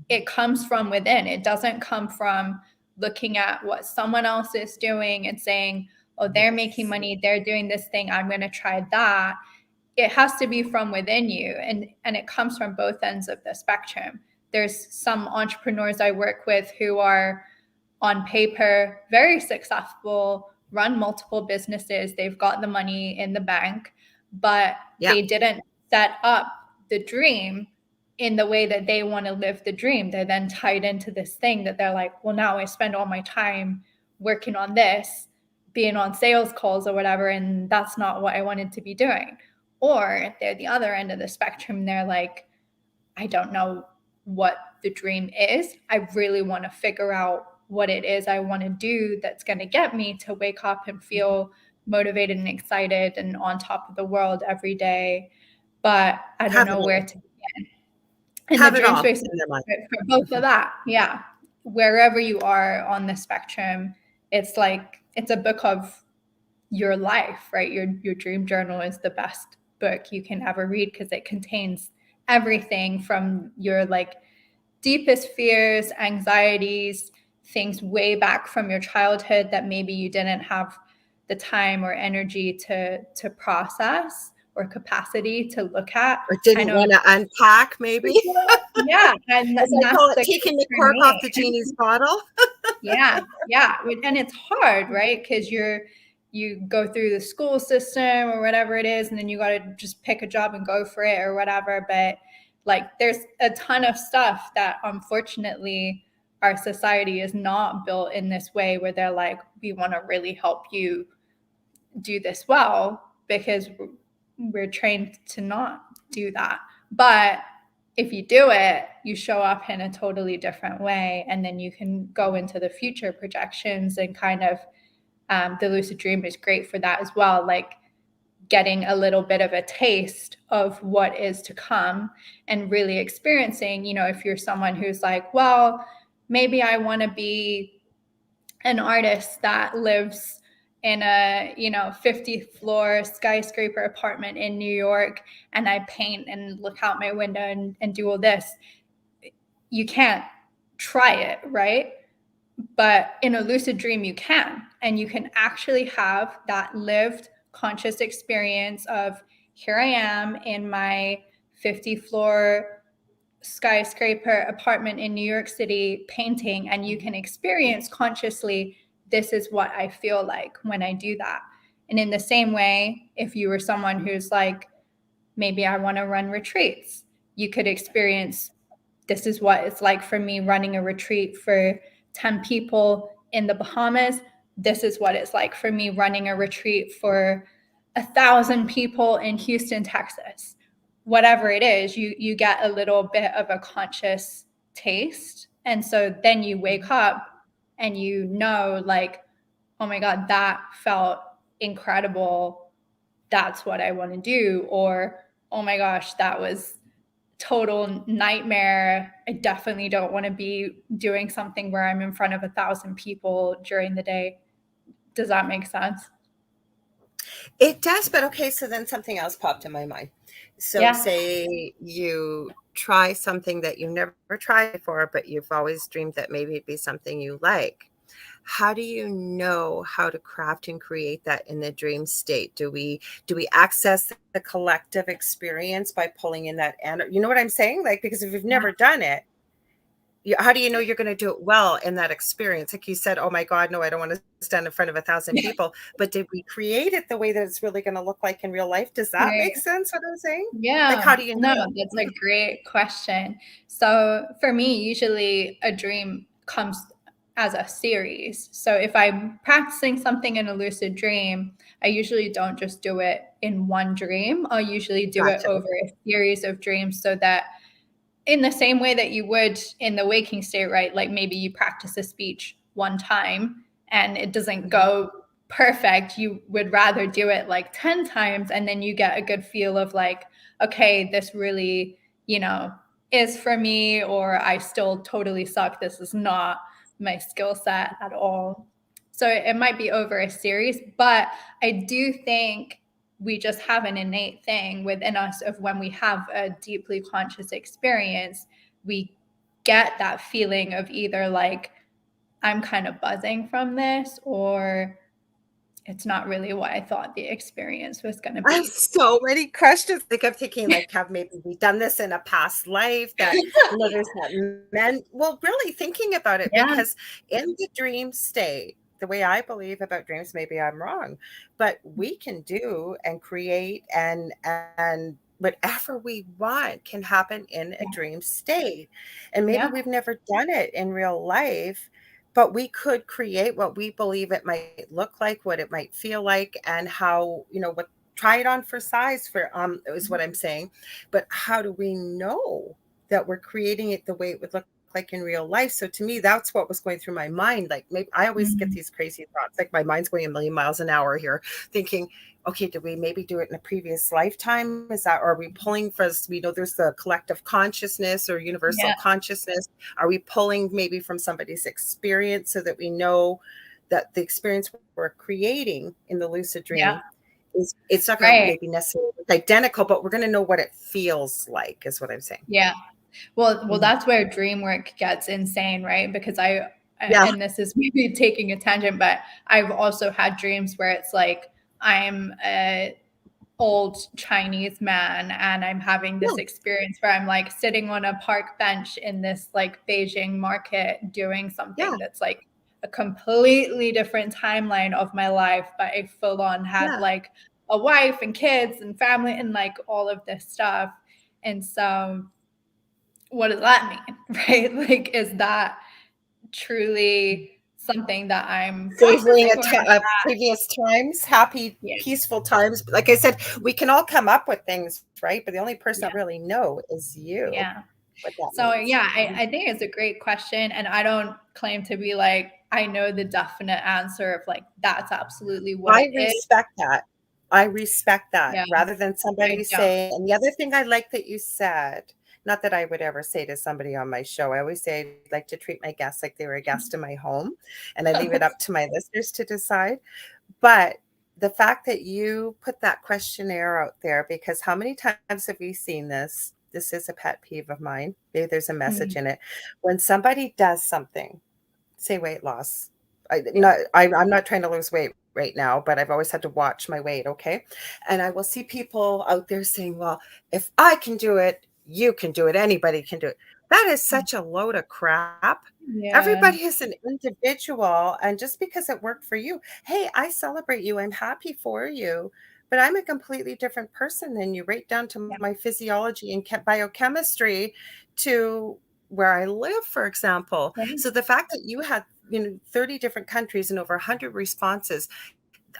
It comes from within. It doesn't come from looking at what someone else is doing and saying, oh, they're making Yes. money, they're doing this thing, I'm going to try that. It has to be from within you, and it comes from both ends of the spectrum. There's some entrepreneurs I work with who are on paper very successful, run multiple businesses, they've got the money in the bank, but Yeah. they didn't set up the dream in the way that they want to live the dream. They're then tied into this thing that they're like, well, now I spend all my time working on this, being on sales calls or whatever, and that's not what I wanted to be doing. Or they're the other end of the spectrum. They're like, I don't know what the dream is. I really want to figure out what it is I want to do that's going to get me to wake up and feel motivated and excited and on top of the world every day. But I don't Have it know all. where to begin. And the Have it dream all space is in their mind. for both of that. Yeah. Wherever you are on the spectrum, it's like it's a book of your life, right? Your dream journal is the best book you can ever read because it contains everything from your like deepest fears, anxieties, things way back from your childhood that maybe you didn't have the time or energy to process or capacity to look at. Or I didn't know, want to unpack, maybe. yeah, and As I that's call it, the taking case the for cork off me. the genie's bottle. Yeah, yeah, and it's hard, right? Because you go through the school system or whatever it is, and then you got to just pick a job and go for it or whatever. But like, there's a ton of stuff that unfortunately our society is not built in this way, where they're like, we want to really help you do this well, because we're trained to not do that. But if you do it, you show up in a totally different way, and then you can go into the future projections and kind of the lucid dream is great for that as well, like getting a little bit of a taste of what is to come and really experiencing, if you're someone who's like, well, maybe I want to be an artist that lives in a 50th floor skyscraper apartment in New York, and I paint and look out my window and do all this. You can't try it, right? But in a lucid dream you can, and you can actually have that lived conscious experience of, here I am in my 50 floor skyscraper apartment in New York City painting, and you can experience consciously, this is what I feel like when I do that. And in the same way, if you were someone who's like, maybe I want to run retreats, you could experience, this is what it's like for me running a retreat for 10 people in the Bahamas. This is what it's like for me running a retreat for 1,000 people in Houston, Texas. Whatever it is, you get a little bit of a conscious taste. And so then you wake up and like, oh my God, that felt incredible. That's what I want to do. Or, oh my gosh, that was total nightmare. I definitely don't want to be doing something where I'm in front of 1,000 people during the day. Does that make sense? It does, but okay, so then something else popped in my mind. So Yeah. say you try something that you've never tried before, but you've always dreamed that maybe it'd be something you like. How do you know how to craft and create that in the dream state? Do we access the collective experience by pulling in that, and you know what I'm saying? Like, because if you've never done it, how do you know you're going to do it well in that experience? Like you said, oh my God, no, I don't want to stand in front of 1,000 people. But did we create it the way that it's really going to look like in real life? Does that make Right. sense what I'm saying? Like, Yeah. how do you No, know? that's a great question. So for me, usually a dream comes as a series. So if I'm practicing something in a lucid dream, I usually don't just do it in one dream. I'll usually do it Gotcha. over a series of dreams so that in the same way that you would in the waking state, right? Like maybe you practice a speech one time and it doesn't Mhm. go perfect. You would rather do it like 10 times and then you get a good feel of like, okay, this really, you know, is for me, or I still totally suck. This is not my skill set at all. So it might be over a series, but I do think we just have an innate thing within us of when we have a deeply conscious experience, we get that feeling of either like, I'm kind of buzzing from this, or it's not really what I thought the experience was going to I have be. so many questions. Like I'm thinking, like, have maybe we done this in a past life that, there's that men. Well, really thinking about it, Yeah. because in the dream state, the way I believe about dreams, maybe I'm wrong, but we can do and create and whatever we want can happen in a Yeah. dream state. And maybe Yeah. we've never done it in real life, but we could create what we believe it might look like, what it might feel like, and how, what try it on for size for is what I'm saying. But how do we know that we're creating it the way it would look like in real life? So to me, that's what was going through my mind. Like, maybe I always get Mhm. these crazy thoughts, like my mind's going a million miles an hour here, thinking, okay, did we maybe do it in a previous lifetime? Is that, or are we pulling for, we know there's the collective consciousness or universal Yeah. consciousness? Are we pulling maybe from somebody's experience so that we know that the experience we're creating in the lucid Yeah. dream is, it's not going to Right. maybe necessarily look identical, but we're going to know what it feels like, is what I'm saying. Yeah. Well, Mhm. that's where dream work gets insane, right? Because Yeah. and this is maybe taking a tangent, but I've also had dreams where it's like I'm a old Chinese man and I'm having this Yeah. experience where I'm like sitting on a park bench in this like Beijing market doing Yeah. something that's like a completely different timeline of my life, but I full on have Yeah. like a wife and kids and family and like all of this stuff. And so what does that mean? Right? Like, is that truly something that I'm Savoring practicing, or is that, previous times, happy, yeah, peaceful times. Like I said, we can all come up with things, right? But the only person that yeah, really know is you, yeah. what that So means. yeah, I think it's a great question. And I don't claim to be like, I know the definite answer of like, that's absolutely what it I is. respect that. I respect that Yeah, rather than I somebody don't. saying, and the other thing I like that you said, not that I would ever say to somebody on my show, I always say I'd like to treat my guests like they were a guest in my home, and I leave it up to my listeners to decide. But the fact that you put that questionnaire out there, because how many times have we seen this? This is a pet peeve of mine. Maybe there's a message Mhm. in it. When somebody does something, say weight loss. Yeah. I'm not trying to lose weight right now, but I've always had to watch my weight, okay? And I will see people out there saying, "Well, if I can do it, you can do it. Anybody can do it." That is such a load of crap. Yeah. Everybody is an individual, and just because it worked for you, hey, I celebrate you. I'm happy for you, but I'm a completely different person than you, right down to Yeah. my physiology and biochemistry, to where I live, for example. Yeah. So the fact that you had, 30 different countries and over 100 responses,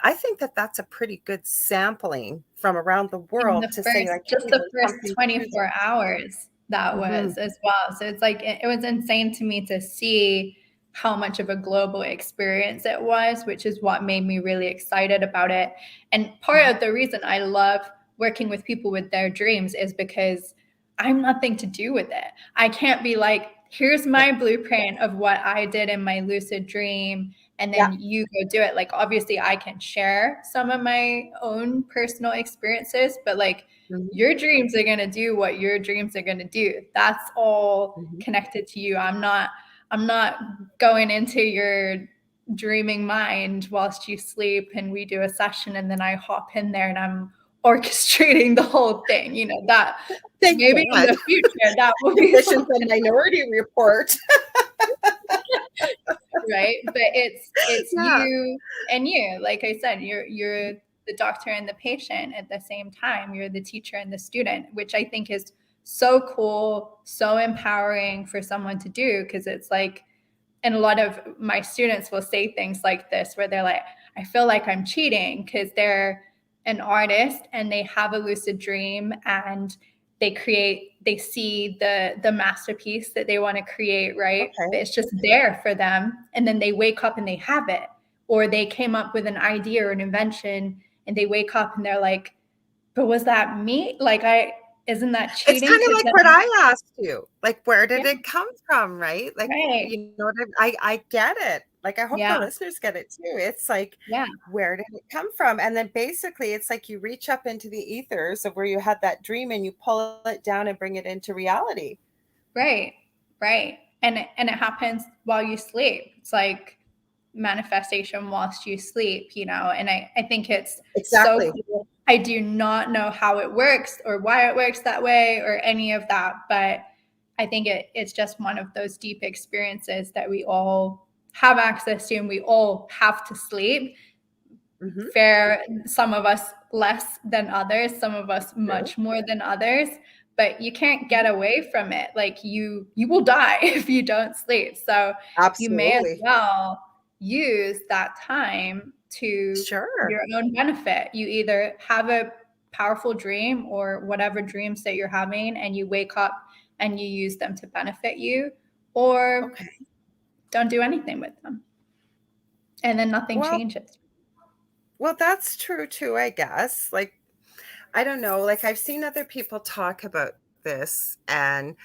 I think that that's a pretty good sampling from around the In world the to say, first like, just hey, the there's first something to 24 hours that this. was as well. So it's like it was insane to me to see how much of a global experience it was, which is what made me really excited about it. And part Mhm. of the reason I love working with people with their dreams is because I'm nothing to do with it. I can't be like, here's Yeah. my blueprint of what I did in my lucid dream and Yeah. then you go do it. Like obviously I can share some of my own personal experiences, but like Mhm. your dreams are going to do what your dreams are going to do. That's all Mhm. connected to you. I'm not going into your dreaming mind whilst you sleep and we do a session and then I hop in there and I'm orchestrating the whole thing, that Thank maybe in God. the future that will be Conditions something. and Minority Report. Right? But it's Yeah. you and you. Like I said, you're the doctor and the patient at the same time. You're the teacher and the student, which I think is so cool, so empowering for someone to do, because it's like, and a lot of my students will say things like this where they're like, I feel like I'm cheating because they're an artist and they have a lucid dream and they see the masterpiece that they want to create, right? Okay. But it's just there for them, and then they wake up and they have it, or they came up with an idea or an invention and they wake up and they're like, but was that me? Like, I isn't that It's cheating? kind of Because like what then, I asked you. Like, where did yeah, it come from, right? Like, right, you know what I get it. Like, I hope the yeah, listeners get it too. It's like, yeah, where did it come from? And then basically, it's like you reach up into the ethers of where you had that dream and you pull it down and bring it into reality. right, right. And it happens while you sleep. It's like manifestation whilst you sleep, and I think it's so Exactly. cool. I do not know how it works or why it works that way or any of that, but I think it's just one of those deep experiences that we all have access to, and we all have to sleep. Hmm. Fair, some of us less than others, some of us True. much more than others, but you can't get Mhm. away from it. Like, you will die if you don't sleep. So you may as Absolutely. well use that time to Sure. your own benefit. You either have a powerful dream or whatever dreams that you're having, and you wake up and you use them to benefit you, or Okay. don't do anything with them, and then nothing Well, changes. that's true too, I guess. Like, I don't know. Like, I've seen other people talk about this, and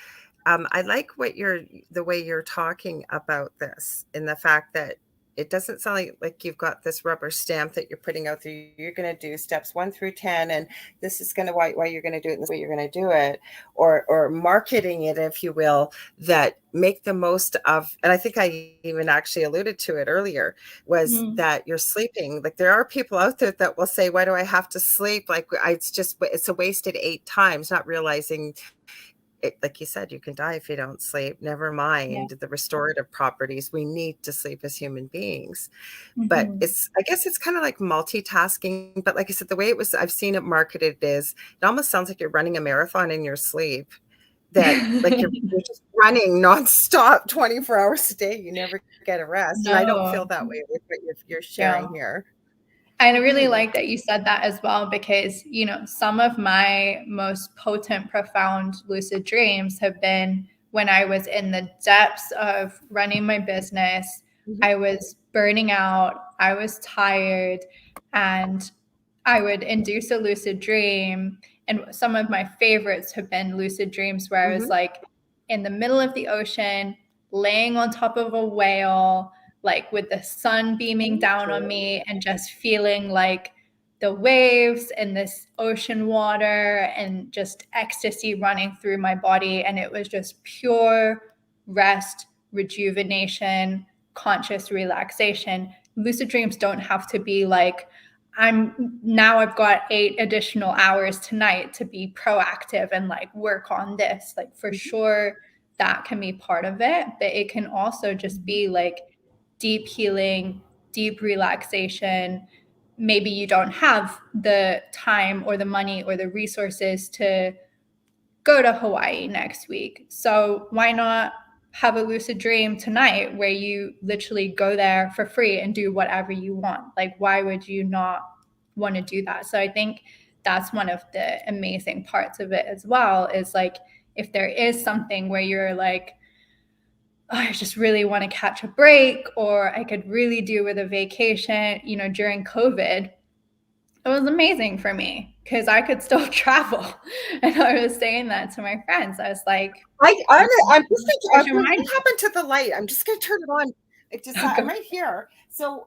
I like the way you're talking about this, in the fact that it doesn't sound like you've got this rubber stamp that you're putting out there. You're going to do steps 1 through 10, and this is going to why you're going to do it, and this way you're going to do it, or marketing it, if you will, that make the most of. And I think I even actually alluded to it earlier, was Mhm. that you're sleeping. Like, there are people out there that will say, "Why do I have to sleep? Like, it's a wasted 8 times," not realizing like you said, you can die if you don't sleep. Never Yeah. mind the restorative properties. We need to sleep as human beings. But Mhm. I guess it's kind of like multitasking. But like I said, the way I've seen it marketed is, it almost sounds like you're running a marathon in your sleep. That, like, you're just running nonstop 24 hours a day. You never get a rest. And I don't feel No. that way with what you're Yeah. sharing here. I really Hmm. like that you said that as well, because, some of my most potent, profound lucid dreams have been when I was in the depths of running my business. Hmm. I was burning out, I was tired, and I would induce a lucid dream. And some of my favorites have been lucid dreams where I was Hmm. like in the middle of the ocean, laying on top of a whale, like with the sun beaming down on Okay. me, and just feeling like the waves and this ocean water and just ecstasy running through my body. And it was just pure rest, rejuvenation, conscious relaxation. Lucid dreams don't have to be like, I've got 8 additional hours tonight to be proactive and like work on this. Like, for sure, that can be part of it, but it can also just Mhm. be like deep healing, deep relaxation. Maybe you don't have the time or the money or the resources to go to Hawaii next week. So why not have a lucid dream tonight where you literally go there for free and do whatever you want? Like, why would you not want to do that? So I think that's one of the amazing parts of it as well, is like, if there is something where you're like, oh, I just really want to catch a break, or I could really do with a vacation, during COVID, it was amazing for me because I could still travel. And I was saying that to my friends. I was like, I'm just where's your what mind? happened to the light? I'm just gonna turn it on. Oh, I'm go. right here. So,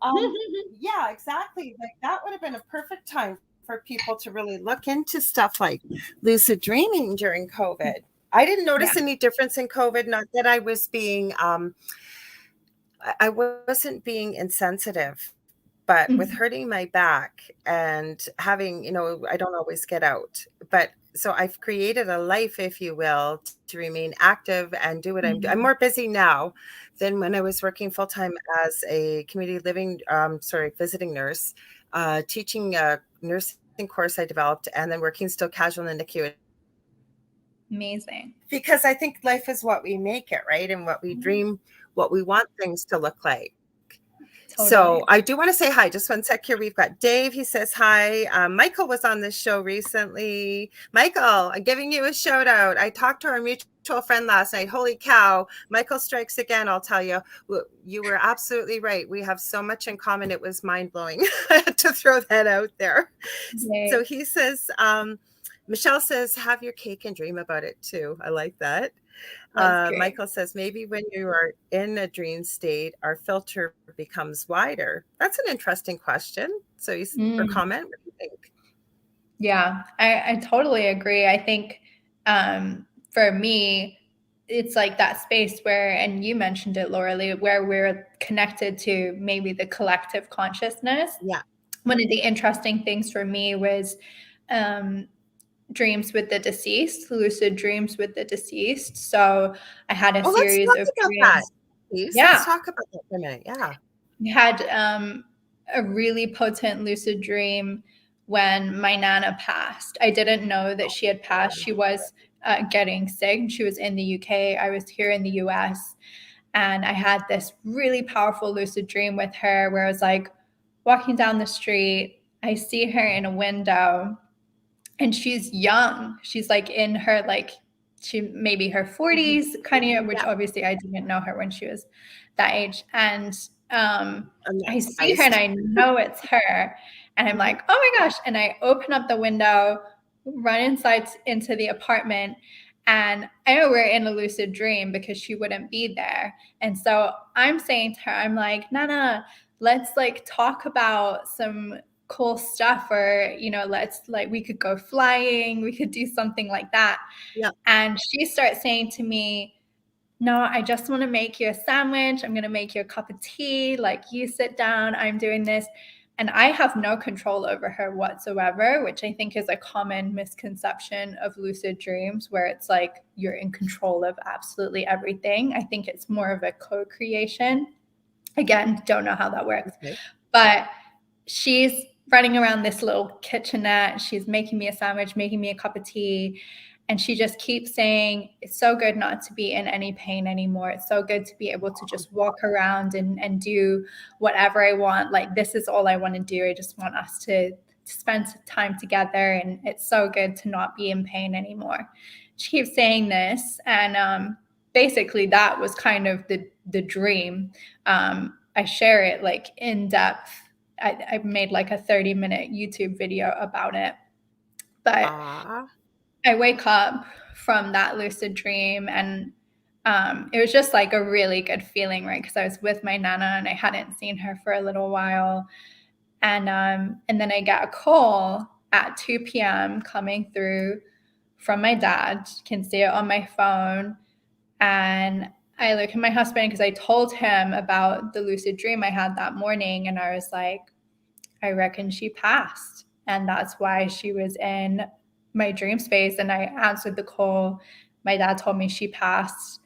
yeah, exactly. Like, that would have been a perfect time for people to really look into stuff like lucid dreaming during COVID. I didn't Yeah. notice any difference in COVID. Not that I was being, I wasn't being insensitive, but with Mhm. hurting my back and having, I don't always get out. But so I've created a life, if you will, to remain active and do what I'm Mhm. more busy now than when I was working full time as a community living, visiting nurse, teaching a nursing course I developed, and then working still casual in the NICU. Amazing. Because I think life is what we make it, right? And what we Mhm. dream, what we want things to look like. So Totally. I do want to say hi. Just one sec here. We've got Dave. He says hi. Michael was on this show recently. Michael, I'm giving you a shout out. I talked to our mutual friend last night. Holy cow. Michael strikes again, I'll tell you. You were absolutely right. We have so much in common. It was mind blowing. I had to throw that out there. So Yay. he says, Michelle says, have your cake and dream about it too. I like that. That's great. Michael says, maybe when you are in a dream state, our filter becomes wider. That's an interesting question. So, or Mm. comment, what do you think? Yeah, I totally agree. I think for me, it's like that space where, and you mentioned it, Lorilei, where we're connected to maybe the collective consciousness. Yeah. One of the interesting things for me was um, dreams with the deceased, lucid dreams with the deceased. So I had a Oh, let's series talk of about that, dreams. please. Let's Yeah, talk about that for a minute. Yeah. I had a really potent lucid dream when my nana passed. I didn't know that she had passed. She was getting sick. She was in the UK. I was here in the US. And I had this really powerful lucid dream with her where I was like walking down the street. I see her in a window and she's young. She's like in her she maybe her Mhm. 40s, kind of, which Yeah. obviously I didn't know her when she was that age. And I'm not I see her and surprised. I know it's her. And I'm Mhm. like, oh my gosh. And I open up the window, run inside into the apartment. And I know we're in a lucid dream because she wouldn't be there. And so I'm saying to her, I'm like, Nana, let's like talk about some cool stuff, or let's like we could go flying, we could do something like that. Yeah. And she starts saying to me, no, I just want to make you a sandwich, I'm going to make you a cup of tea, like you sit down, I'm doing this. And I have no control over her whatsoever, which I think is a common misconception of lucid dreams, where it's like you're in control of absolutely everything. I think it's more of a co-creation. Again, don't know how that works. Okay. But she's running around this little kitchenette. She's making me a sandwich, making me a cup of tea. And she just keeps saying, it's so good not to be in any pain anymore. It's so good to be able to just walk around and do whatever I want. Like, this is all I want to do. I just want us to spend time together. And it's so good to not be in pain anymore. She keeps saying this. And basically, that was kind of the dream. I share it like in depth. I made like a 30-minute YouTube video about it. But Ah. I wake up from that lucid dream, and it was just like a really good feeling, right? Because I was with my nana and I hadn't seen her for a little while. And then I get a call at 2 p.m. coming through from my dad. Can see it on my phone. And I look at my husband because I told him about the lucid dream I had that morning. And I was like, I reckon she passed. And that's why she was in my dream space. And I answered the call. My dad told me she passed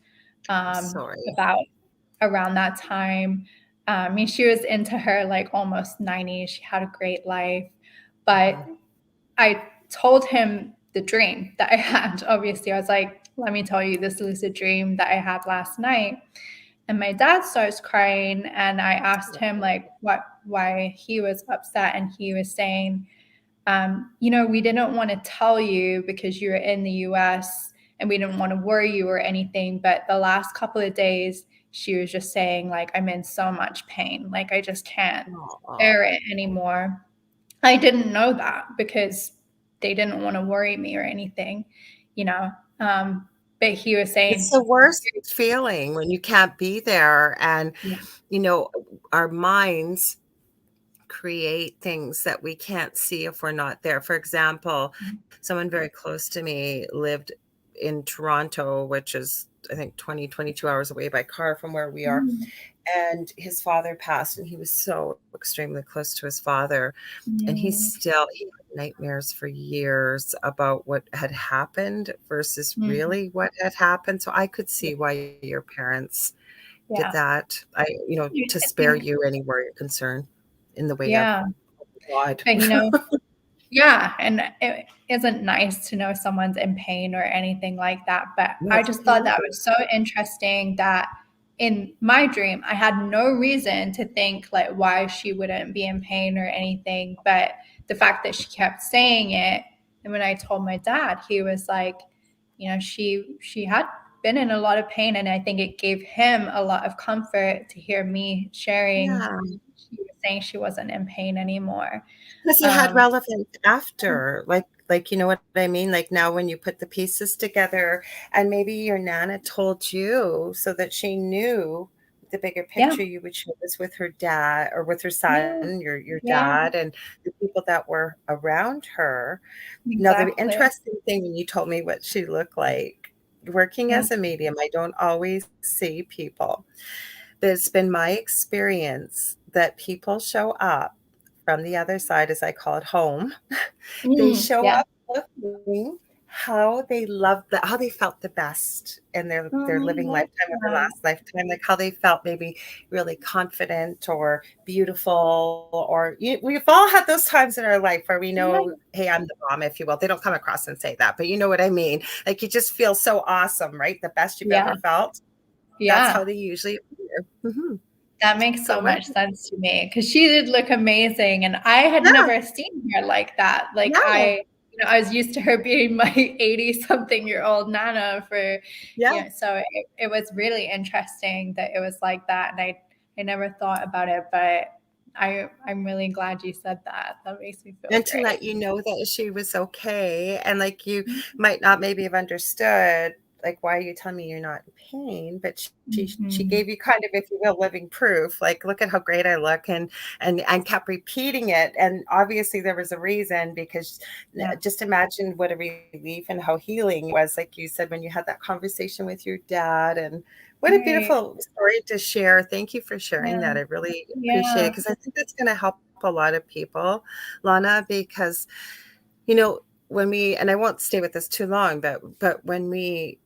Sorry. about around that time. I mean, she was into her like almost 90. She had a great life. But Mhm. I told him the dream that I had. Obviously, I was like, let me tell you this lucid dream that I had last night. And my dad starts crying, and I asked him like why he was upset, and he was saying, we didn't want to tell you because you're in the US and we didn't want to worry you or anything, but the last couple of days she was just saying like, I'm in so much pain, like I just can't Aw. bear it anymore. I didn't know that because they didn't want to worry me or anything, you know. But he was It's saying, the worst feeling when you can't be there. And, yeah, you know, our minds create things that we can't see if we're not there. For example, someone very close to me lived in Toronto, which is, I think, 22 hours away by car from where we are. Mm. And his father passed, and he was so extremely close to his father. And he Mm. had nightmares for years about what had happened versus Mm. really what had happened. So I could see why your parents did Yeah. that. To I spare think, you any worry or concern in the way of yeah. God. But, yeah, and it isn't nice to know someone's in pain or anything like that, but No, I it's just thought that painful. was so interesting that in my dream, I had no reason to think, like, why she wouldn't be in pain or anything, but the fact that she kept saying it, and when I told my dad, he was like, she had been in a lot of pain, and I think it gave him a lot of comfort to hear me sharing. Yeah. She was saying she wasn't in pain anymore. Because you had Um, relevance after, you know what I mean? Like now when you put the pieces together and maybe your Nana told you so that she knew the bigger yeah. picture you would share this with her dad or with her Yeah, son, your yeah, dad and the people that were around her. Now, the exactly. interesting thing when you told me what she looked like, working Yeah. as a medium, I don't always see people. But it's been my experience that people show up from the other side, as I call it, home. They show Yeah. up looking how they loved how they felt the best in their Oh, I living love lifetime or their that. last lifetime, like how they felt maybe really confident or beautiful, or we've all had those times in our life where we know, Yeah, hey, I'm the bomb, if you will. They don't come across and say that, but you know what I mean. Like you just feel so awesome, right? The best you've yeah, ever felt. That's yeah. how they usually appear. That makes So so what? much sense to me because she did look amazing, and I had Yeah, never seen her like that. Like, yeah, I was used to her being my 80-something-year-old nana for, yeah. so it was really interesting that it was like that, and I never thought about it, but I'm really glad you said that. That makes me feel And to great. let you know that she was okay, and, like, you might not maybe have understood, like, "Why are you telling me you're not in pain?" But she Mhm. gave you kind of, if you will, living proof, like, "Look at how great I look," and kept repeating it, and obviously there was a reason because Yeah. just imagine what a relief and how healing it was, like you said, when you had that conversation with your dad, and what a Right. beautiful story to share. Thank you for sharing Yeah. that. I really appreciate it Yeah. because I think that's gonna help a lot of people, Lana, because when we, and I won't stay with this too long, but when we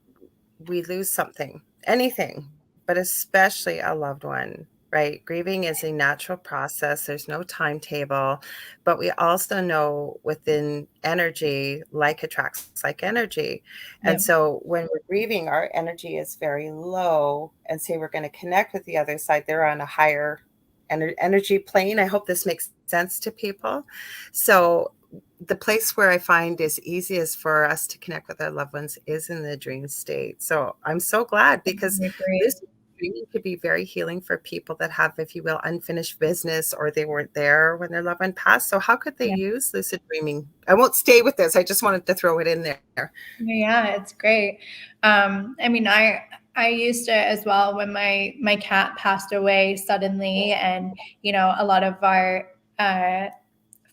lose something, anything, but especially a loved one, right? Grieving is a natural process. There's no timetable, but we also know within energy, like attracts like energy. And Yep. so when we're grieving, our energy is very low. And say we're going to connect with the other side, they're on a higher energy plane. I hope this makes sense to people. So the place where I find is easiest for us to connect with our loved ones is in the dream state. So I'm so glad I because agree. lucid dreaming could be very healing for people that have, if you will, unfinished business or they weren't there when their loved one passed. So how could they Yeah. use lucid dreaming? I won't stay with this. I just wanted to throw it in there. Yeah, it's great. I mean, I used it as well when my cat passed away suddenly, and a lot of our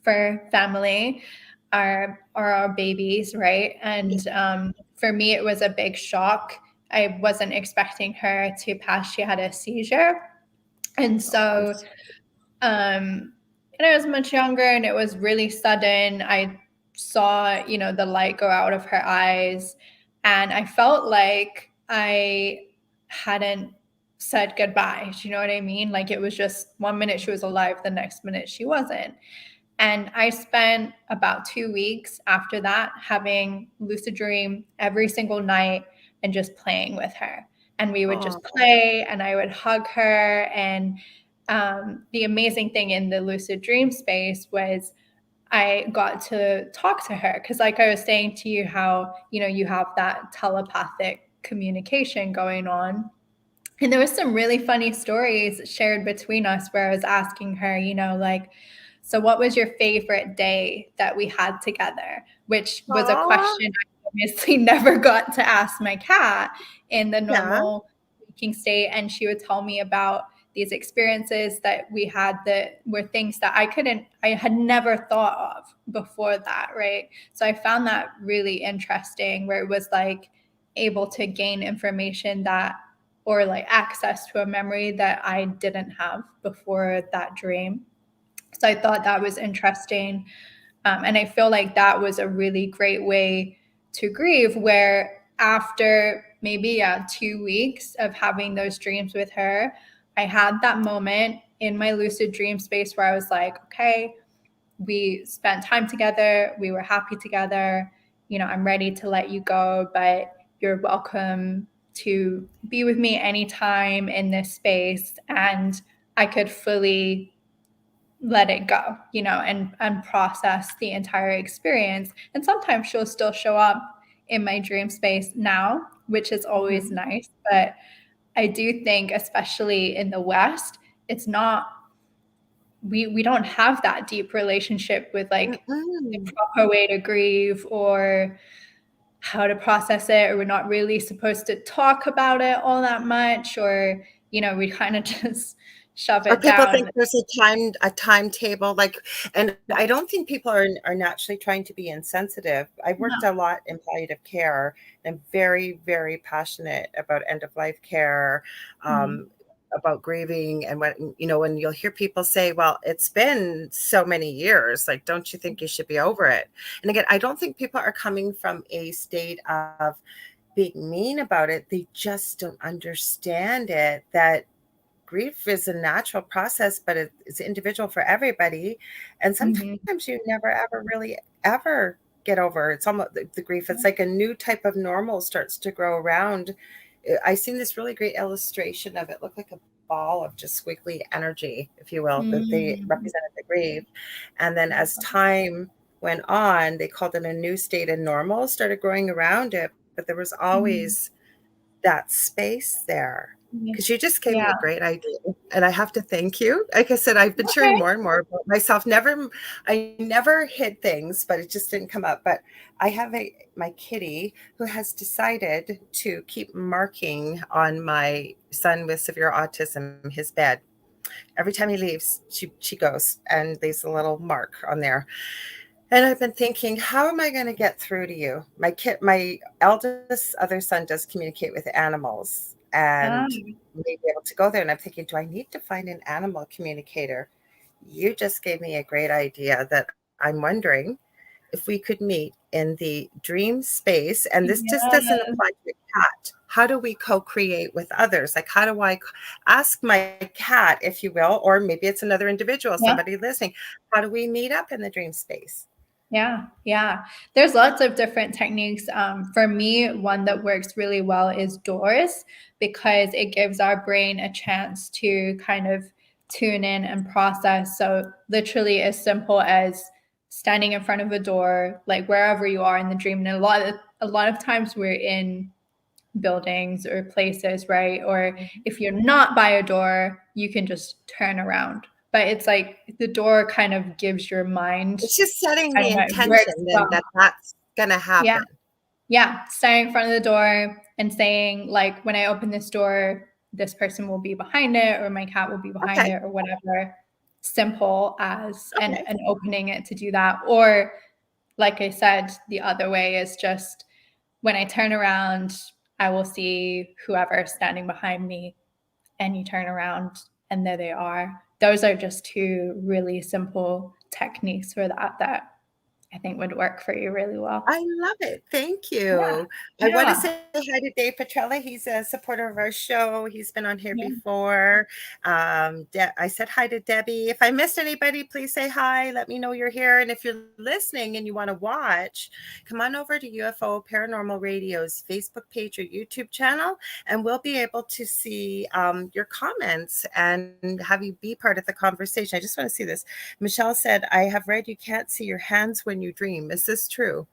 fur family are our babies, right? And for me, it was a big shock. I wasn't expecting her to pass. She had a seizure, and Oh, I'm so and I was much younger, and it was really sudden. I saw, the light go out of her eyes, and I felt like I hadn't said goodbye. Do you know what I mean? Like it was just one minute she was alive, the next minute she wasn't. And I spent about 2 weeks after that having lucid dream every single night and just playing with her. And we would just oh, play, and I would hug her. And the amazing thing in the lucid dream space was I got to talk to her because, like I was saying to you, how you have that telepathic communication going on. And there was some really funny stories shared between us where I was asking her, like, so what was your favorite day that we had together? Which was a oh, question I obviously never got to ask my cat in the yeah. normal waking state. And she would tell me about these experiences that we had that were things that I had never thought of before that. Right. So I found that really interesting where it was like, able to gain information that, or like access to a memory that I didn't have before that dream. So I thought that was interesting. And I feel like that was a really great way to grieve, where after maybe 2 weeks of having those dreams with her, I had that moment in my lucid dream space where I was like, okay, we spent time together, we were happy together, I'm ready to let you go, but you're welcome to be with me anytime in this space. And I could fully let it go, and process the entire experience. And sometimes she'll still show up in my dream space now, which is always Mhm. nice. But I do think, especially in the West, it's not, we don't have that deep relationship with like the Mm-mm. proper way to grieve or how to process it, or we're not really supposed to talk about it all that much, or we kind of just shove Or it people think down. there's a timetable, like, and I don't think people are naturally trying to be insensitive. I've No. worked a lot in palliative care, and I'm very, very passionate about end of life care, Mhm. um, about grieving, and when you'll hear people say, "Well, it's been so many years, like, don't you think you should be over it?" And again, I don't think people are coming from a state of being mean about it. They just don't understand it, that grief is a natural process, but it's individual for everybody. And Mhm. sometimes you never ever really ever get over. It's almost the grief. It's like a new type of normal starts to grow around. I seen this really great illustration of it. Looked like a ball of just squiggly energy, if you will, that they Mm. represented the grief. And then as time went on, they called it a new state of normal, started growing around it. But there was Mhm. always that space there, Yeah. because you just gave me Yeah. a great idea, and I have to thank you. Like I said, I've been sharing Okay. more and more about myself. I never hid things, but it just didn't come up. But I have my kitty who has decided to keep marking on my son with severe autism, his bed. Every time he leaves, she goes and leaves a little mark on there. And I've been thinking, how am I going to get through to you? My eldest other son does communicate with animals Ah, and may be able to go there. And I'm thinking, do I need to find an animal communicator? You just gave me a great idea, that I'm wondering if we could meet in the dream space. And this just doesn't yes. apply to the cat. How do we co-create with others? Like, how do I ask my cat, if you will, or maybe it's another individual, Yeah. somebody listening, how do we meet up in the dream space? Yeah. Yeah. There's lots of different techniques. For me, one that works really well is doors, because it gives our brain a chance to kind of tune in and process. So literally as simple as standing in front of a door, like wherever you are in the dream. And a lot of times we're in buildings or places, right? Or if you're not by a door, you can just turn around. But it's like the door kind of gives your mind, It's just setting I the don't know, it works intention then well. that that's gonna Yeah. happen. Yeah. Standing in front of the door and saying, like, when I open this door, this person will be behind it, or my cat will be behind Okay, it, or whatever. Simple as, okay. and opening it to do that. Or, like I said, the other way is just when I turn around, I will see whoever is standing behind me, and you turn around and there they are. Those are just two really simple techniques for that I think would work for you really well. I love it. Thank Yeah. you. I want to Yeah. say hi to Dave Petrella. He's a supporter of our show. He's been on here Yeah. before. I said hi to Debbie. If I missed anybody, please say hi. Let me know you're here. And if you're listening and you want to watch, come on over to UFO Paranormal Radio's Facebook page or YouTube channel, and we'll be able to see your comments and have you be part of the conversation. I just want to see this. Michelle said, I have read you can't see your hands when you dream. Is this true?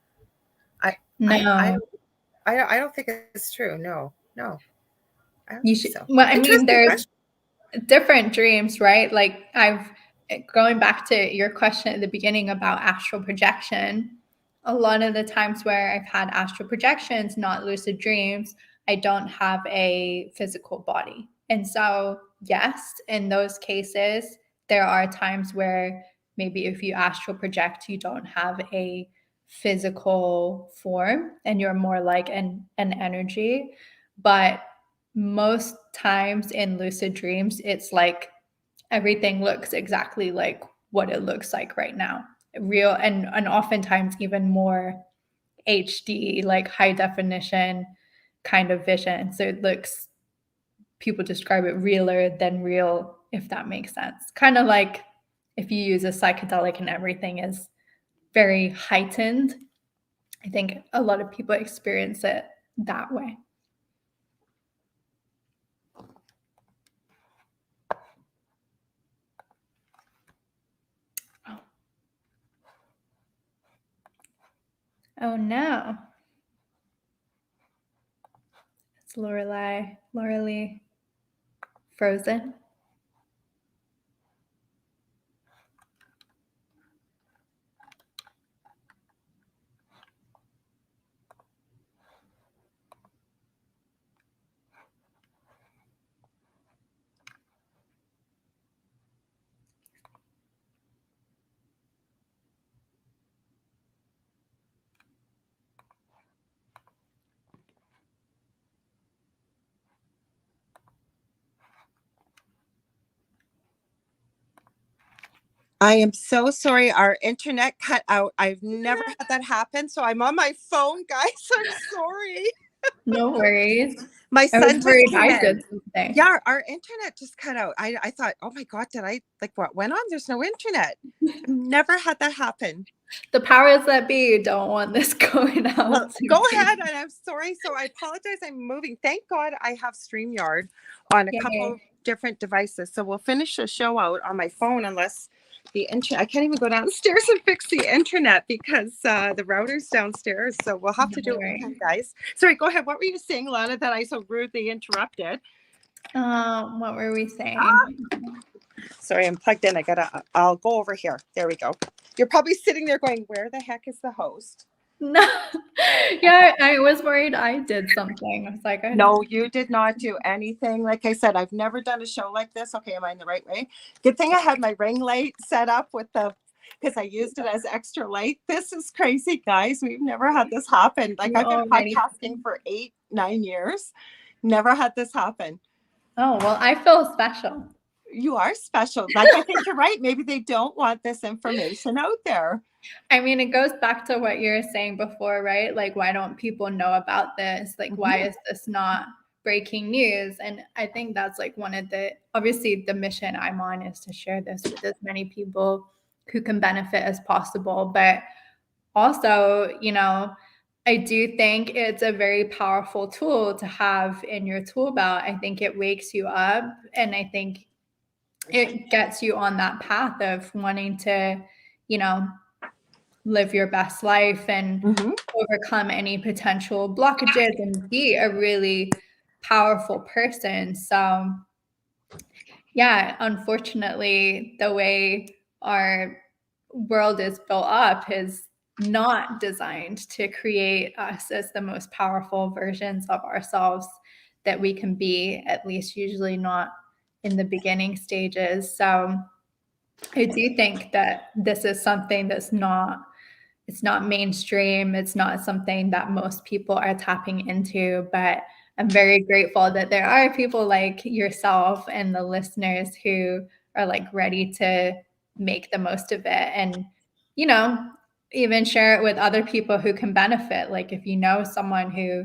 I I I No. don't I don't think it's true. No, no, I don't You think should, so. well, I mean, Interesting there's question. different dreams, right? Like going back to your question at the beginning about astral projection, a lot of the times where I've had astral projections, not lucid dreams, I don't have a physical body. And so, yes, in those cases, there are times where maybe if you astral project, you don't have a physical form and you're more like an energy. But most times in lucid dreams, it's like everything looks exactly like what it looks like right now. Real and oftentimes even more HD, like high definition kind of vision. So it looks, people describe it realer than real, if that makes sense. Kind of like if you use a psychedelic and everything is very heightened. I think a lot of people experience it that way. Oh, oh no. It's Lorilei frozen. I am so sorry. Our internet cut out. I've never had that happen. So I'm on my phone, guys. I'm sorry. No worries. My I was son just worried came I in. did something. Yeah, our internet just cut out. I thought, oh my God, did I, like, what went on? There's no internet. I've never had that happen. The powers that be don't want this going out. Well, go ahead. And I'm sorry. So I apologize. I'm moving. Thank God I have StreamYard on a couple different devices. So we'll finish the show out on my phone unless the internet, I can't even go downstairs and fix the internet because the router's downstairs. So we'll have to do it again, guys. Sorry, go ahead. What were you saying, Lana, that I so rudely interrupted? What were we saying? Sorry, I'm plugged in. I'll go over here. There we go. You're probably sitting there going, where the heck is the host? No. Yeah, I was worried I did something. I was like, no, you did not do anything. Like I said, I've never done a show like this. Okay, am I in the right way? Good thing I had my ring light set up because I used it as extra light. This is crazy, guys. We've never had this happen. Like I've been podcasting for 8-9 years. Never had this happen. Oh, well, I feel special. You are special. Like, I think you're right. Maybe they don't want this information out there. I mean, it goes back to what you were saying before, right? Like, why don't people know about this? Like, why is this not breaking news? And I think that's like one of obviously the mission I'm on is to share this with as many people who can benefit as possible. But also, I do think it's a very powerful tool to have in your tool belt. I think it wakes you up, and I think it gets you on that path of wanting to, live your best life and overcome any potential blockages and be a really powerful person. So, yeah, unfortunately, the way our world is built up is not designed to create us as the most powerful versions of ourselves that we can be, at least usually not in the beginning stages. So I do think that this is something that's it's not mainstream. It's not something that most people are tapping into, but I'm very grateful that there are people like yourself and the listeners who are like ready to make the most of it and, even share it with other people who can benefit. Like if you know someone who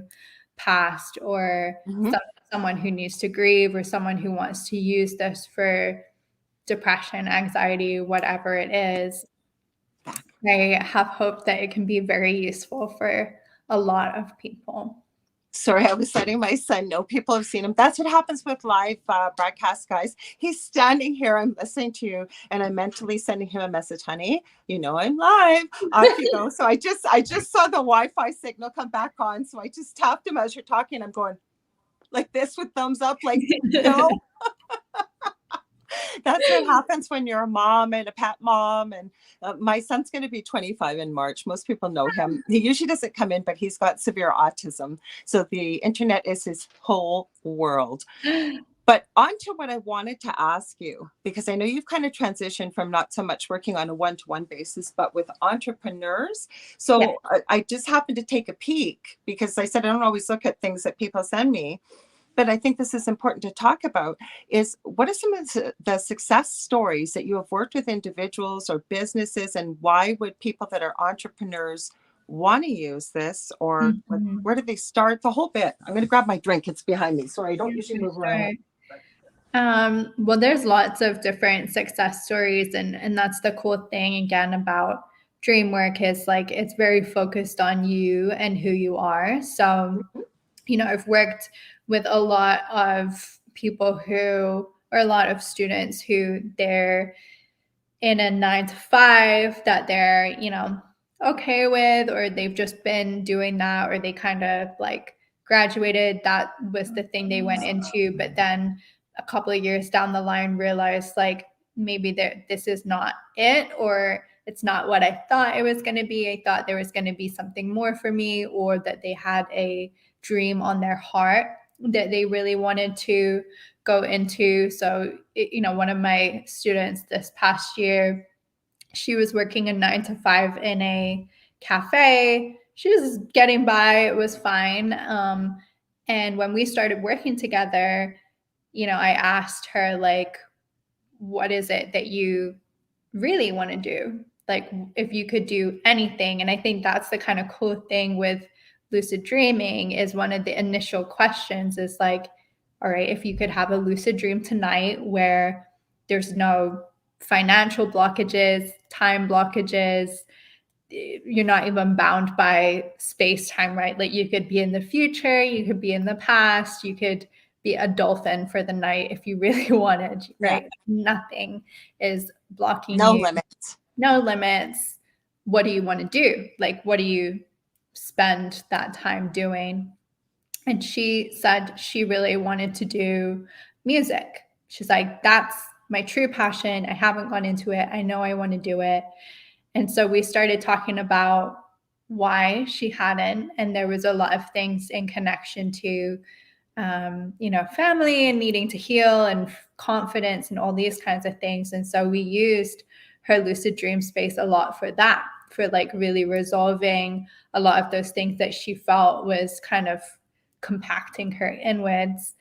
passed or someone who needs to grieve or someone who wants to use this for depression, anxiety, whatever it is, I have hope that it can be very useful for a lot of people. Sorry, I was letting my son know people have seen him. That's what happens with live broadcasts, guys. He's standing here. I'm listening to you, and I'm mentally sending him a message, honey. I'm live. Off you go. So I just saw the Wi-Fi signal come back on. So I just tapped him as you're talking. I'm going like this with thumbs up, like no. That's what happens when you're a mom and a pet mom. And my son's going to be 25 in March. Most people know him. He usually doesn't come in, but he's got severe autism. So the internet is his whole world. But on to what I wanted to ask you, because I know you've kind of transitioned from not so much working on a one-to-one basis, but with entrepreneurs. Yeah. So I just happened to take a peek because I said I don't always look at things that people send me, but I think this is important to talk about, is what are some of the success stories that you have worked with individuals or businesses, and why would people that are entrepreneurs want to use this, or like, Mhm. where did they start? The whole bit. I'm going to grab my drink. It's behind me. Sorry, I don't Yeah, usually for move around. sure. Well, there's lots of different success stories, and that's the cool thing again about dream work is like it's very focused on you and who you are. So, I've worked with a lot of people who, or a lot of students who they're in a 9 to 5 that they're, okay with, or they've just been doing that, or they kind of like graduated. That was the thing they went into. But then a couple of years down the line realized like maybe this is not it, or it's not what I thought it was going to be. I thought there was going to be something more for me, or that they had a dream on their heart that they really wanted to go into. So, one of my students this past year, she was working a 9 to 5 in a cafe. She was getting by, it was fine. And when we started working together, I asked her, like, what is it that you really want to do? Like, if you could do anything. And I think that's the kind of cool thing with lucid dreaming is one of the initial questions is like, all right, if you could have a lucid dream tonight where there's no financial blockages, time blockages, you're not even bound by space time, right? Like you could be in the future, you could be in the past, you could be a dolphin for the night if you really wanted, Yeah. right? Nothing is blocking No you, limits. no limits. What do you want to do? Like, what do you spend that time doing? And she said she really wanted to do music. She's like, that's my true passion. I haven't gone into it. I know I want to do it. And so we started talking about why she hadn't. And there was a lot of things in connection to, family and needing to heal and confidence and all these kinds of things. And so we used her lucid dream space a lot for that, for like really resolving a lot of those things that she felt was kind of compacting her inwards.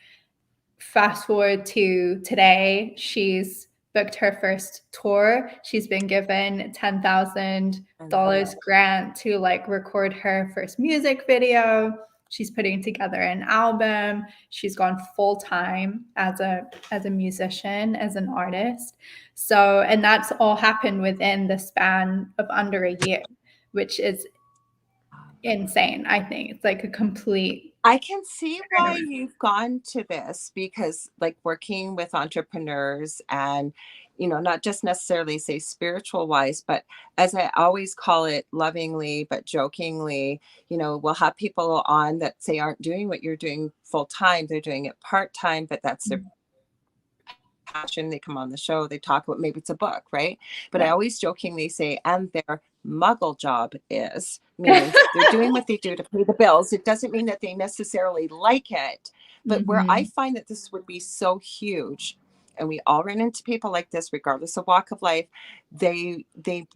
Fast forward to today, she's booked her first tour. She's been given $10,000 grant to like record her first music video. She's putting together an album. She's gone full time as a musician, as an artist. So, and that's all happened within the span of under a year, which is insane. I think it's like a complete. I can see why you've gone to this, because like working with entrepreneurs and, not just necessarily say spiritual wise, but as I always call it lovingly, but jokingly, we'll have people on that say aren't doing what you're doing full time. They're doing it part time, but that's their passion. They come on the show, they talk about, maybe it's a book, right? But I always jokingly say, and their muggle job is, meaning they're doing what they do to pay the bills. It doesn't mean that they necessarily like it, but where I find that this would be so huge, and we all run into people like this regardless of walk of life, they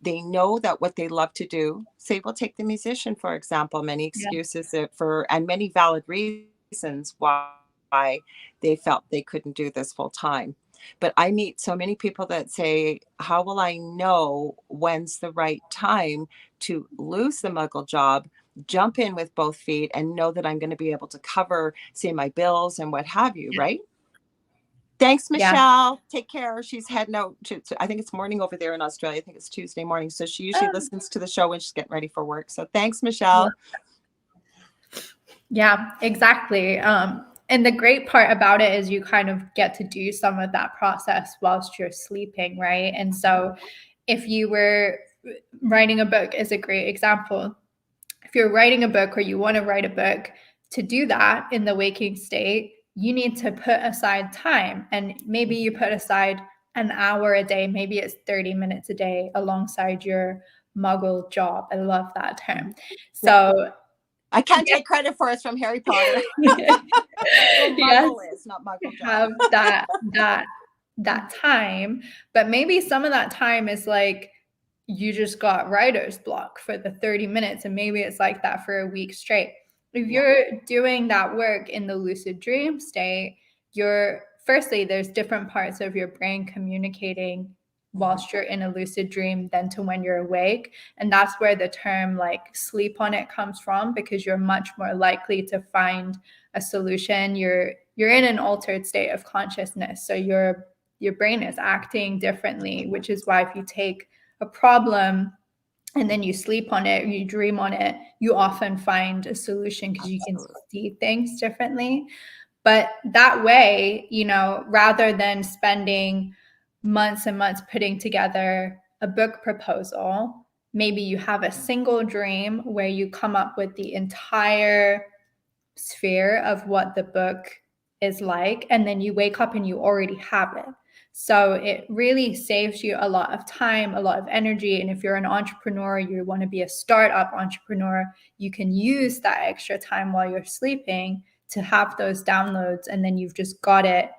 know that what they love to do, say we'll take the musician for example, many excuses for and many valid reasons why they felt they couldn't do this full time. But I meet so many people that say, how will I know when's the right time to lose the muggle job, jump in with both feet, and know that I'm going to be able to cover, say, my bills and what have you, right? Thanks, Yeah. Michelle. Take care. She's heading out I think it's morning over there in Australia. I think it's Tuesday morning. So she usually listens to the show when she's getting ready for work. So thanks, Michelle. Yeah, exactly. And the great part about it is you kind of get to do some of that process whilst you're sleeping, right? And so if you were writing a book is a great example. If you're writing a book or you want to write a book, to do that in the waking state, you need to put aside time. And maybe you put aside an hour a day, maybe it's 30 minutes a day alongside your muggle job. I love that term. So I can't take credit for it's from Harry Potter. Well, Yes, Muggle is, not Muggle have Job. that time, but maybe some of that time is like you just got writer's block for the 30 minutes, and maybe it's like that for a week straight. If you're doing that work in the lucid dream state, firstly, there's different parts of your brain communicating whilst you're in a lucid dream than to when you're awake. And that's where the term like sleep on it comes from, because you're much more likely to find a solution. You're in an altered state of consciousness. So your brain is acting differently, which is why if you take a problem and then you sleep on it, you dream on it, you often find a solution because you can see things differently. But that way, rather than spending months and months putting together a book proposal, maybe you have a single dream where you come up with the entire sphere of what the book is like, and then you wake up and you already have it. So it really saves you a lot of time, a lot of energy. And if you're an entrepreneur, you want to be a startup entrepreneur, you can use that extra time while you're sleeping to have those downloads, and then you've just got it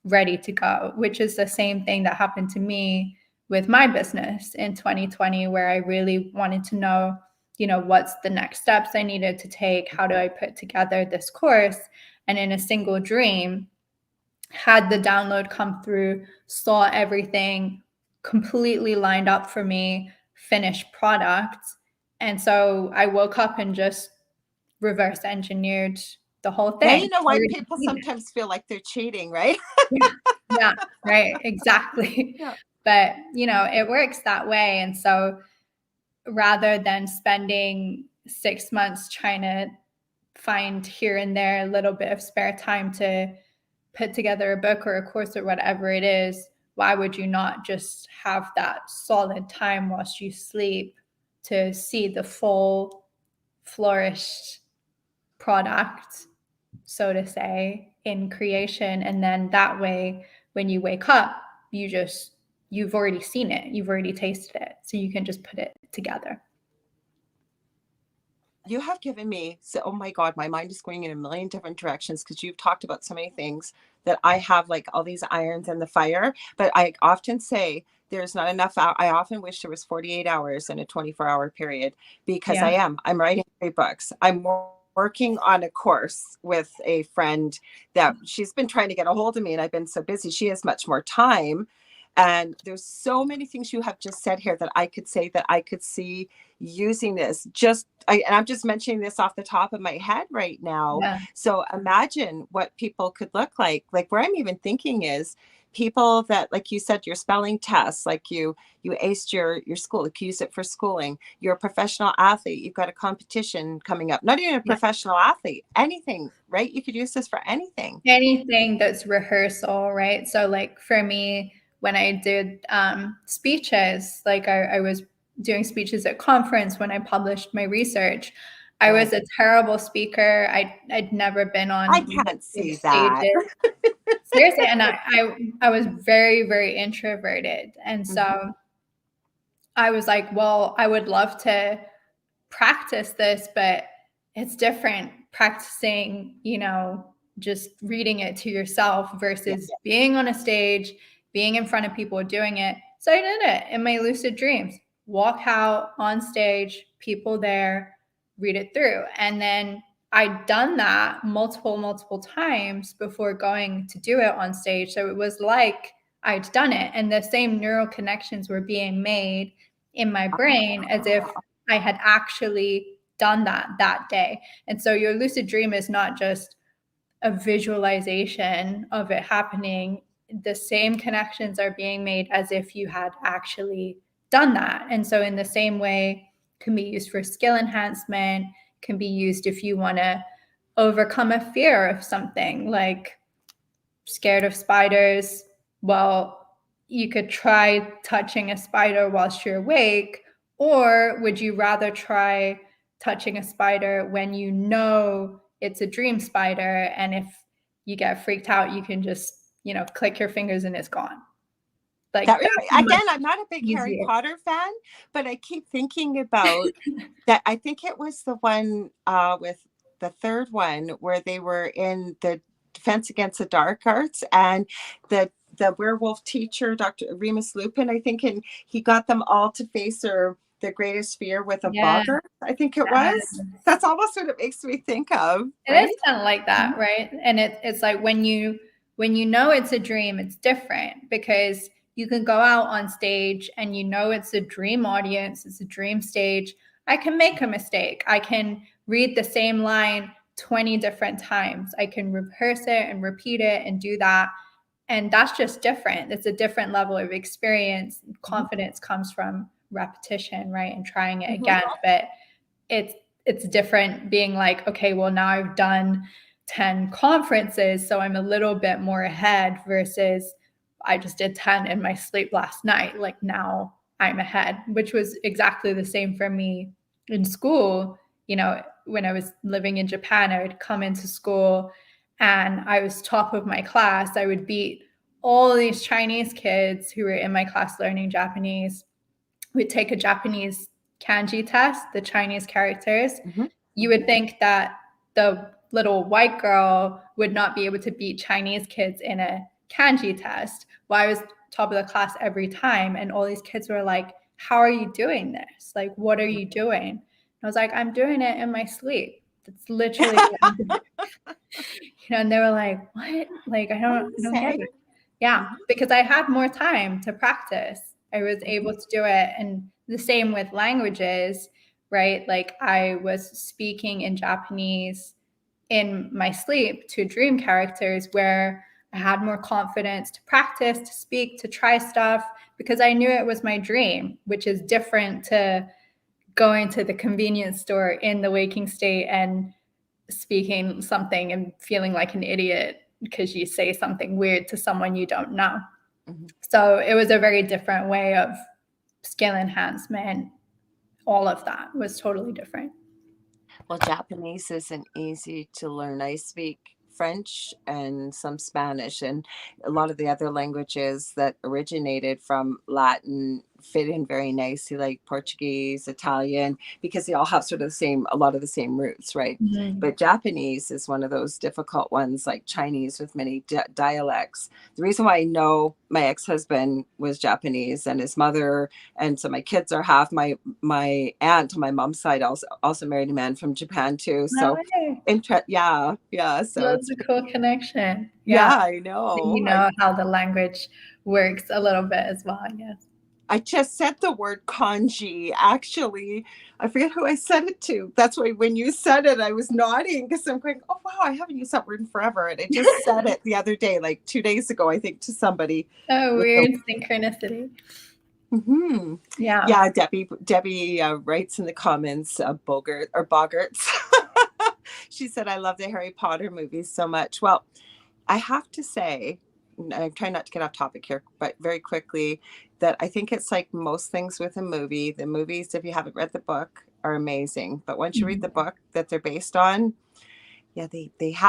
ready to go, which is the same thing that happened to me with my business in 2020, where I really wanted to know, what's the next steps I needed to take? How do I put together this course? And in a single dream, had the download come through, saw everything completely lined up for me, finished product. And so I woke up and just reverse engineered the whole thing. Now you know why people sometimes feel like they're cheating, right? Yeah, right, exactly. Yeah. But, it works that way. And so rather than spending 6 months trying to find here and there a little bit of spare time to put together a book or a course or whatever it is, why would you not just have that solid time whilst you sleep to see the full flourished product, so to say, in creation? And then that way, when you wake up, you've already seen it, you've already tasted it, so you can just put it together. You have given me, oh my God, my mind is going in a million different directions because you've talked about so many things that I have like all these irons in the fire. But I often say there's not enough. I often wish there was 48 hours in a 24-hour period, because I'm writing 3 books. I'm working on a course with a friend that she's been trying to get a hold of me, and I've been so busy. She has much more time. And there's so many things you have just said here that I could say that I could see using this. And I'm just mentioning this off the top of my head right now. Yeah. So imagine what people could look like. Like where I'm even thinking is people that, like you said, your spelling tests, like you aced your school, like you use it for schooling. You're a professional athlete. You've got a competition coming up. Not even a professional athlete, anything, right? You could use this for anything. Anything that's rehearsal, right? So like for me, when I did speeches, like I was doing speeches at conference when I published my research. I was a terrible speaker. I'd never been on. I can't see that. Seriously, and I was very, very introverted, and so I was like, well, I would love to practice this, but it's different practicing, just reading it to yourself versus being on a stage, being in front of people doing it. So I did it in my lucid dreams. Walk out on stage, people there, read it through. And then I'd done that multiple times before going to do it on stage. So it was like I'd done it, and the same neural connections were being made in my brain as if I had actually done that day. And so your lucid dream is not just a visualization of it happening. The same connections are being made as if you had actually done that. And so in the same way, can be used for skill enhancement, can be used if you want to overcome a fear of something, like scared of spiders. Well, you could try touching a spider whilst you're awake, or would you rather try touching a spider when you know it's a dream spider, and if you get freaked out, you can just, click your fingers and it's gone? Like That that's really, much again, I'm not a big Harry easier. Potter fan, but I keep thinking about that. I think it was the one with the third one where they were in the Defense Against the Dark Arts, and the werewolf teacher, Dr. Remus Lupin, I think, and he got them all to face their greatest fear with a Yeah. boggart, I think it was. That's almost what it makes me think of, It right? is kind of like that, right? And it's like when you know it's a dream, it's different because you can go out on stage and you know it's a dream audience, it's a dream stage. I can make a mistake. I can read the same line 20 different times. I can rehearse it and repeat it and do that. And that's just different. It's a different level of experience. Confidence comes from repetition, right? And trying it again. But it's different being like, okay, well, now I've done 10 conferences, so I'm a little bit more ahead versus I just did 10 in my sleep last night. Like now I'm ahead, which was exactly the same for me in school. You know, when I was living in Japan, I would come into school and I was top of my class. I would beat all these Chinese kids who were in my class learning Japanese. We'd take a Japanese kanji test, the Chinese characters. You would think that the little white girl would not be able to beat Chinese kids in a kanji test. Well, I was top of the class every time. And all these kids were like, how are you doing this? Like, what are you doing? And I was like, I'm doing it in my sleep. That's literally what I'm doing. And they were like, what? Like, I don't get it. Yeah, because I had more time to practice. I was able to do it. And the same with languages, right? Like I was speaking in Japanese in my sleep to dream characters where I had more confidence to practice, to speak, to try stuff because I knew it was my dream, which is different to going to the convenience store in the waking state and speaking something and feeling like an idiot because you say something weird to someone you don't know. So it was a very different way of skill enhancement. All of that was totally different. Well, Japanese isn't easy to learn. I speak French and some Spanish, and a lot of the other languages that originated from Latin fit in very nicely, like Portuguese, Italian, because they all have sort of a lot of the same roots, right? But Japanese is one of those difficult ones, like Chinese with many dialects. The reason why I know my ex-husband was Japanese and his mother, and so my kids are half. My aunt on my mom's side also married a man from Japan too. So yeah. So that's a cool connection. Yeah, I know. You know how the language works a little bit as well, I guess. I just said the word kanji. Actually, I forget who I said it to. That's why when you said it, I was nodding because I'm going, oh, wow, I haven't used that word in forever. And I just said it the other day, like 2 days ago, I think, to somebody. Oh, weird synchronicity. Yeah, Debbie writes in the comments, boggarts. She said, I love the Harry Potter movies so much. Well, I have to say, I'm trying not to get off topic here, but very quickly, that I think it's like most things with a movie. The movies, if you haven't read the book, are amazing. But once you read the book that they're based on, yeah,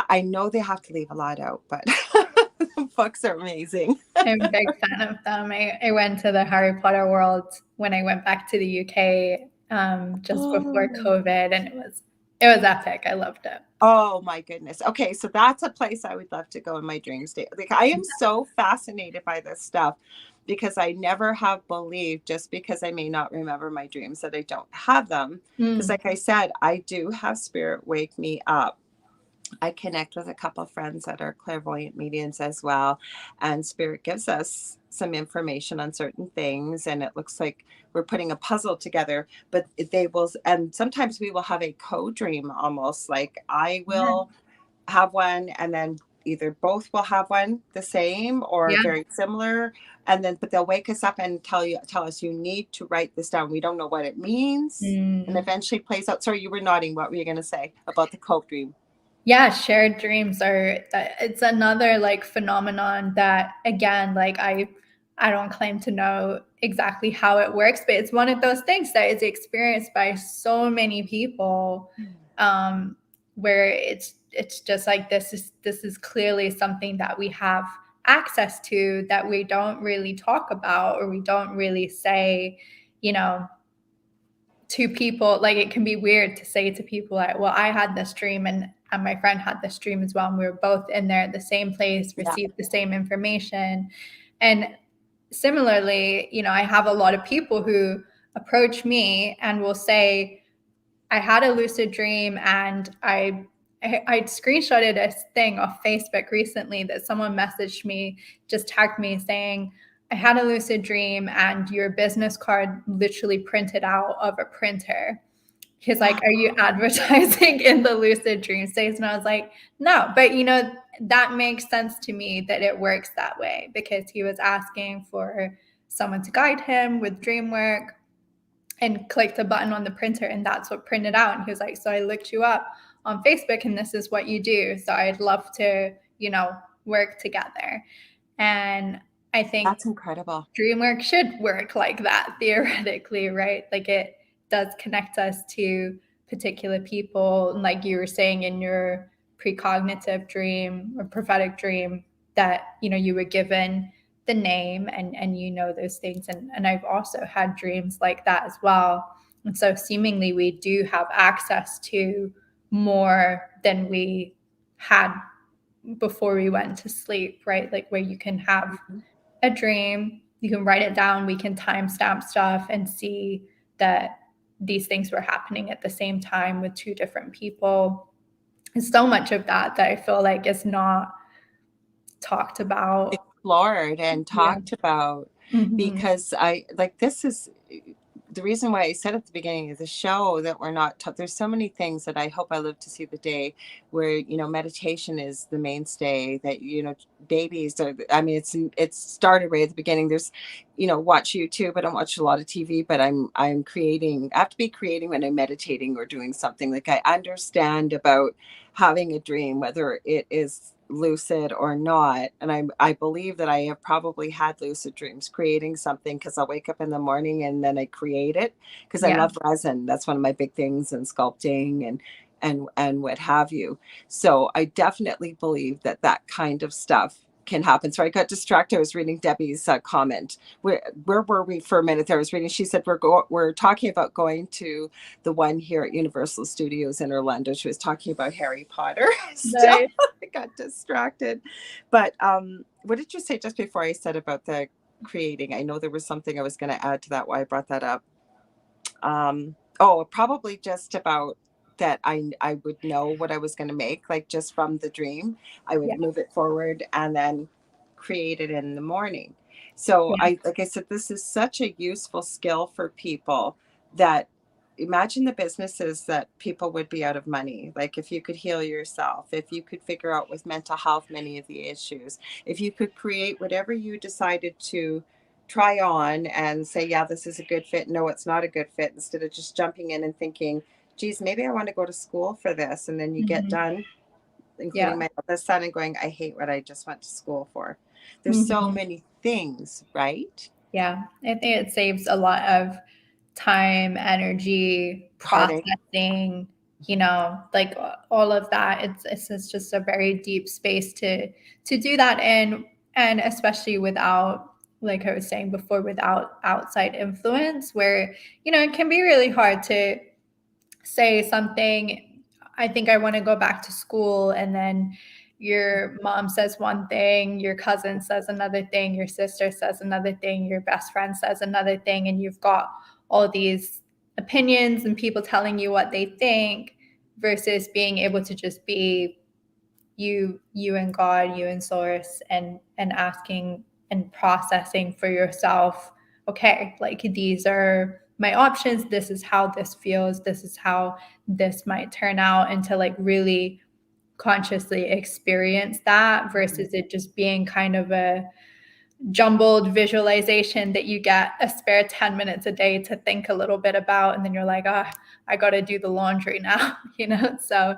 I know they have to leave a lot out, but the books are amazing. I'm a big fan of them. I went to the Harry Potter world when I went back to the UK just before COVID, and it was epic. I loved it. Oh my goodness. Okay, so that's a place I would love to go in my dream state. Like I am so fascinated by this stuff because I never have believed, just because I may not remember my dreams, that I don't have them. Because like I said, I do have spirit wake me up. I connect with a couple of friends that are clairvoyant mediums as well, and spirit gives us some information on certain things, and it looks like we're putting a puzzle together. But they will, and sometimes we will have a co-dream, almost like I will have one, and then either both will have one the same or very similar, and then but they'll wake us up and tell us you need to write this down. We don't know what it means, and eventually plays out. Sorry, you were nodding. What were you going to say about the co-dream? Yeah, shared dreams it's another like phenomenon that, again, like I don't claim to know exactly how it works, but it's one of those things that is experienced by so many people, where it's just like this is clearly something that we have access to that we don't really talk about, or we don't really say, you know, to people. Like, it can be weird to say to people like, well, I had this dream, and my friend had this dream as well, and we were both in there at the same place, received the same information. And similarly, you know, I have a lot of people who approach me and will say, I had a lucid dream, and I screenshotted a thing off Facebook recently that someone messaged me, just tagged me saying, I had a lucid dream and your business card literally printed out of a printer. He's like, are you advertising in the lucid dream space? And I was like, no, but you know, that makes sense to me that it works that way, because he was asking for someone to guide him with dream work, and clicked a button on the printer, and that's what printed out. And he was like, so I looked you up on Facebook, and this is what you do. So I'd love to, you know, work together. And I think that's incredible. Dream work should work like that, theoretically, right? Like, it does connect us to particular people. And like you were saying in your precognitive dream or prophetic dream, that, you know, you were given the name, and you know those things. And I've also had dreams like that as well. And so seemingly we do have access to more than we had before we went to sleep, right? Like, where you can have a dream, you can write it down, we can timestamp stuff and see that these things were happening at the same time with two different people. And so much of that I feel like is not talked about, explored and talked about, because I like, this is the reason why I said at the beginning of the show that we're not there's so many things that I hope I live to see the day where, you know, meditation is the mainstay, that, you know, babies are, I mean, it's started right at the beginning. There's, you know, watch YouTube. I don't watch a lot of TV, but I'm creating, I have to be creating when I'm meditating or doing something. Like, I understand about having a dream, whether it is lucid or not. And I believe that I have probably had lucid dreams creating something, because I'll wake up in the morning and then I create it, because I love resin. That's one of my big things, and sculpting and what have you. So I definitely believe that that kind of stuff can happen. So I got distracted. I was reading Debbie's comment. Where were we for a minute there? I was reading, she said, we're talking about going to the one here at Universal Studios in Orlando. She was talking about Harry Potter. Still, I got distracted. But what did you say just before I said about the creating? I know there was something I was going to add to that, why I brought that up. Probably just about that I would know what I was going to make, like, just from the dream. I would move it forward and then create it in the morning. So like I said, this is such a useful skill for people. That imagine the businesses that people would be out of money. Like, if you could heal yourself, if you could figure out with mental health many of the issues, if you could create whatever you decided to try on and say, yeah, this is a good fit, no, it's not a good fit, instead of just jumping in and thinking, geez, maybe I want to go to school for this. And then you get done, including my eldest son, and going, I hate what I just went to school for. There's so many things, right? Yeah. I think it saves a lot of time, energy, processing, you know, like all of that. It's just a very deep space to do that in. And especially without, like I was saying before, without outside influence, where, you know, it can be really hard to say something, I think I want to go back to school, and then your mom says one thing, your cousin says another thing, your sister says another thing, your best friend says another thing, and you've got all these opinions and people telling you what they think, versus being able to just be you and God, you and source, and asking and processing for yourself, okay, like, these are my options, this is how this feels, this is how this might turn out, and to like really consciously experience that, versus it just being kind of a jumbled visualization that you get a spare 10 minutes a day to think a little bit about, and then you're like, I got to do the laundry now, you know. So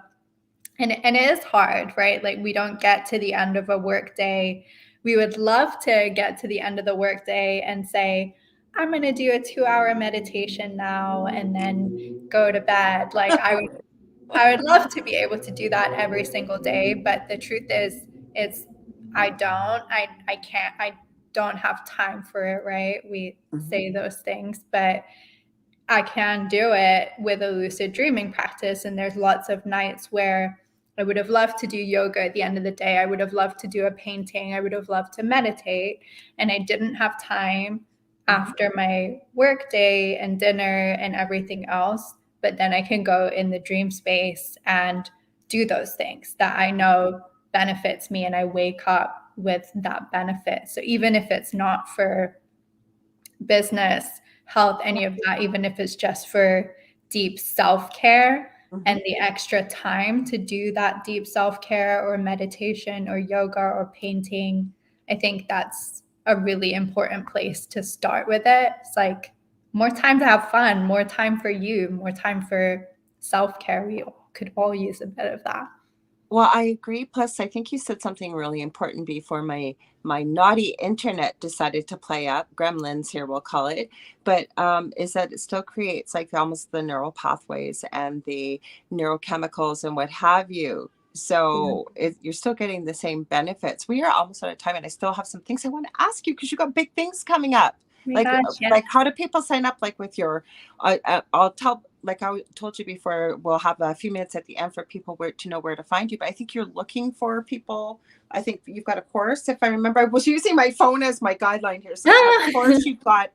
and it is hard, right? Like, we don't get to the end of a work day. We would love to get to the end of the work day and say, I'm going to do a 2-hour meditation now and then go to bed. Like, I would love to be able to do that every single day. But the truth is, it's I don't. I can't. I don't have time for it, right? We say those things, but I can do it with a lucid dreaming practice. And there's lots of nights where I would have loved to do yoga at the end of the day. I would have loved to do a painting. I would have loved to meditate. And I didn't have time after my work day and dinner and everything else. But then I can go in the dream space and do those things that I know benefits me, and I wake up with that benefit. So even if it's not for business, health, any of that, even if it's just for deep self-care and the extra time to do that deep self-care or meditation or yoga or painting, I think that's a really important place to start with it. It's like more time to have fun, more time for you, more time for self-care. We could all use a bit of that. Well, I agree. Plus, I think you said something really important before my naughty internet decided to play up. Gremlins here, we'll call it. But is that it still creates like almost the neural pathways and the neurochemicals and what have you. So you're still getting the same benefits. We are almost out of time, and I still have some things I want to ask you because you got big things coming up. Like how do people sign up? Like with your, I'll tell. Like I told you before, we'll have a few minutes at the end for people to know where to find you. But I think you're looking for people. I think you've got a course. If I remember, I was using my phone as my guideline here. So of course you've got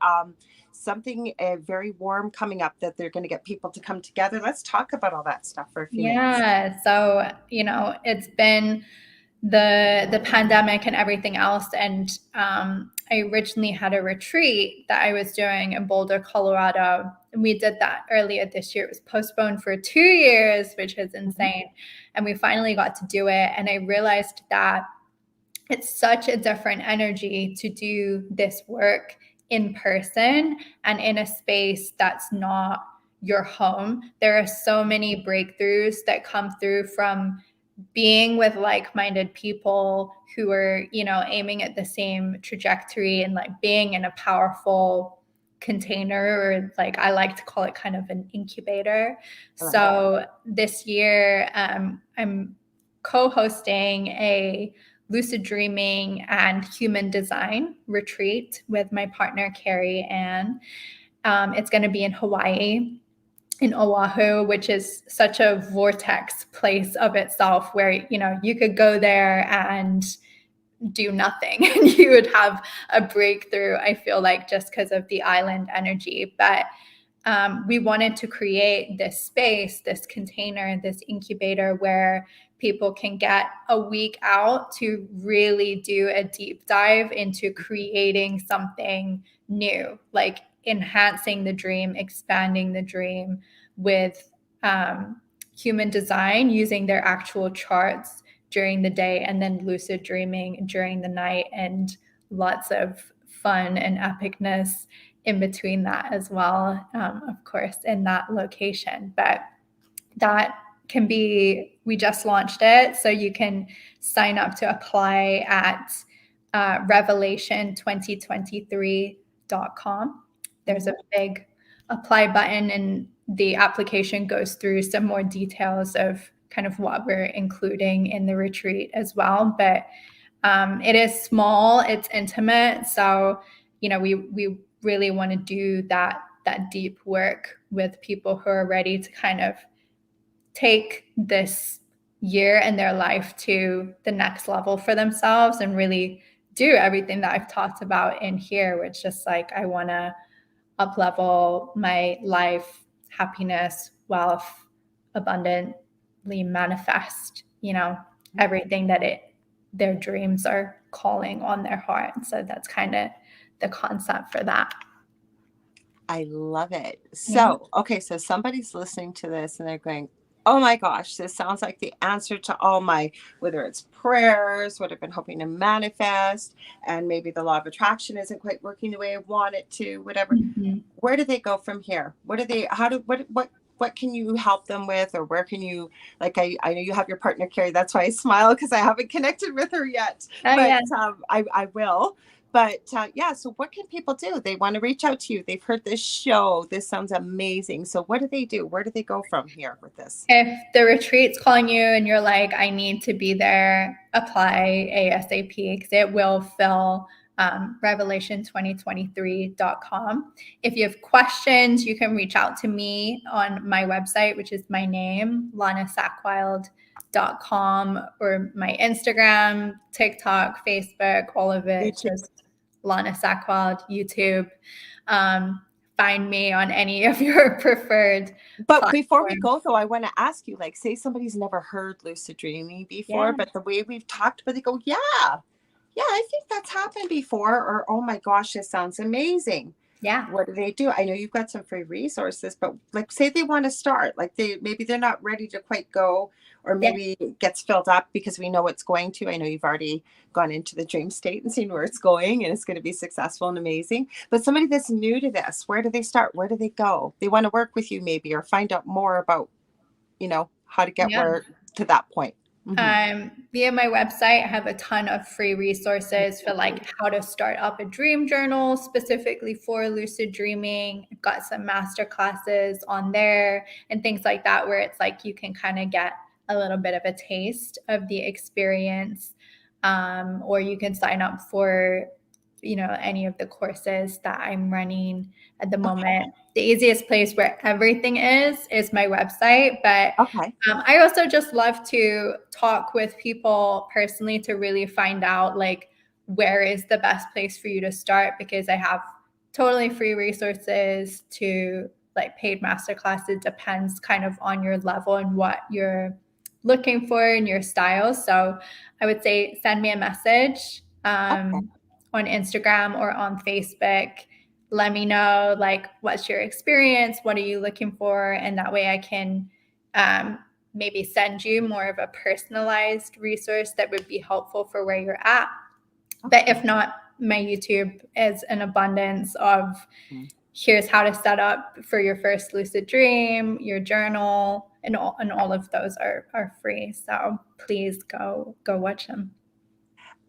something very warm coming up that they're going to get people to come together. Let's talk about all that stuff for a few minutes. Yeah. So, it's been the pandemic and everything else. And I originally had a retreat that I was doing in Boulder, Colorado. And we did that earlier this year. It was postponed for 2 years, which is insane. And we finally got to do it. And I realized that it's such a different energy to do this work in person and in a space that's not your home. There are so many breakthroughs that come through from being with like-minded people who are, aiming at the same trajectory, and like being in a powerful container, or like I like to call it kind of an incubator. So this year, I'm co-hosting a Lucid Dreaming and Human Design retreat with my partner, Carrie Ann. It's going to be in Hawaii, in Oahu, which is such a vortex place of itself, where, you could go there and do nothing and you would have a breakthrough, I feel like, just because of the island energy. But we wanted to create this space, this container, this incubator where people can get a week out to really do a deep dive into creating something new, like enhancing the dream, expanding the dream with human design, using their actual charts during the day, and then lucid dreaming during the night, and lots of fun and epicness in between that as well, of course, in that location. But that can be, we just launched it, so you can sign up to apply at revelation2023.com. There's a big apply button, and the application goes through some more details of kind of what we're including in the retreat as well. But it is small, it's intimate. So, we really want to do that deep work with people who are ready to kind of take this year in their life to the next level for themselves, and really do everything that I've talked about in here, which is like, I want to up-level my life, happiness, wealth, abundantly manifest, everything that their dreams are calling on their heart. So that's kind of the concept for that. I love it. So, okay, so somebody's listening to this and they're going, oh my gosh, this sounds like the answer to all my, whether it's prayers, what I've been hoping to manifest, and maybe the law of attraction isn't quite working the way I want it to, whatever. Where do they go from here? What what can you help them with, or where can you, like, I know you have your partner Carrie, that's why I smile, because I haven't connected with her yet, Oh, but yeah. I will. But yeah, so what can people do? They want to reach out to you. They've heard this show. This sounds amazing. So what do they do? Where do they go from here with this? If the retreat's calling you and you're like, I need to be there, apply ASAP, because it will fill. Revelation2023.com. If you have questions, you can reach out to me on my website, which is my name, LanaSackwild.com, or my Instagram, TikTok, Facebook, all of it. It's just Lana Sackwild, YouTube. Find me on any of your preferred But platforms. before we go, though, I want to ask you, like, say somebody's never heard lucid dreaming before, but the way we've talked, but they go, yeah, I think that's happened before, or, oh my gosh, this sounds amazing. Yeah. What do they do? I know you've got some free resources, but like, say they want to start, like maybe they're not ready to quite go, or maybe it gets filled up because we know it's going to. I know you've already gone into the dream state and seen where it's going, and it's going to be successful and amazing. But somebody that's new to this, where do they start? Where do they go? They want to work with you maybe, or find out more about, how to get where to that point. Via my website, I have a ton of free resources for like how to start up a dream journal specifically for lucid dreaming. I've got some master classes on there and things like that, where it's like you can kind of get a little bit of a taste of the experience, or you can sign up for any of the courses that I'm running at the moment. The easiest place where everything is my website, but I also just love to talk with people personally to really find out like where is the best place for you to start, because I have totally free resources to like paid masterclass. It depends kind of on your level and what you're looking for in your style. So I would say send me a message on Instagram or on Facebook. Let me know like what's your experience, what are you looking for, and that way I can maybe send you more of a personalized resource that would be helpful for where you're at. But if not, my YouTube is an abundance of here's how to set up for your first lucid dream, your journal, and all of those are free. So please go watch them.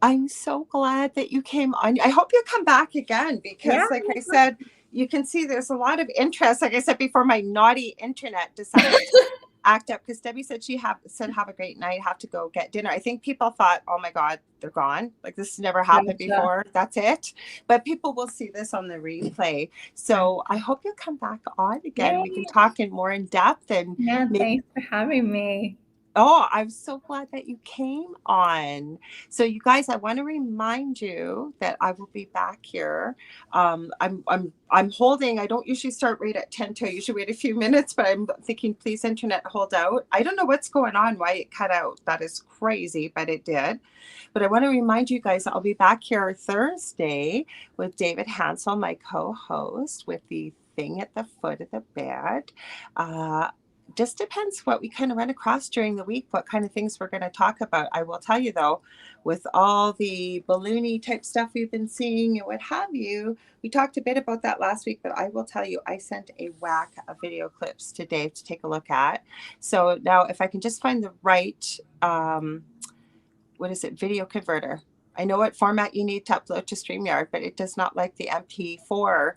I'm so glad that you came on. I hope you come back again, because like I said, you can see there's a lot of interest. Like I said before, my naughty internet decided to act up, because Debbie said said have a great night, have to go get dinner. I think people thought, oh my God, they're gone. Like this has never happened before. That's it. But people will see this on the replay. So I hope you'll come back on again. We can talk in more in depth. And thanks for having me. Oh, I'm so glad that you came on. So you guys, I want to remind you that I will be back here. I'm holding, I don't usually start right at 10 to, I usually wait a few minutes, but I'm thinking, please internet hold out. I don't know what's going on, why it cut out. That is crazy, but it did. But I want to remind you guys, I'll be back here Thursday with David Hansel, my co-host, with the thing at the foot of the bed. Just depends what we kind of run across during the week, what kind of things we're going to talk about. I will tell you though, with all the balloony type stuff we've been seeing and what have you, we talked a bit about that last week, but I will tell you, I sent a whack of video clips to Dave to take a look at. So now if I can just find the right, video converter. I know what format you need to upload to StreamYard, but it does not like the MP4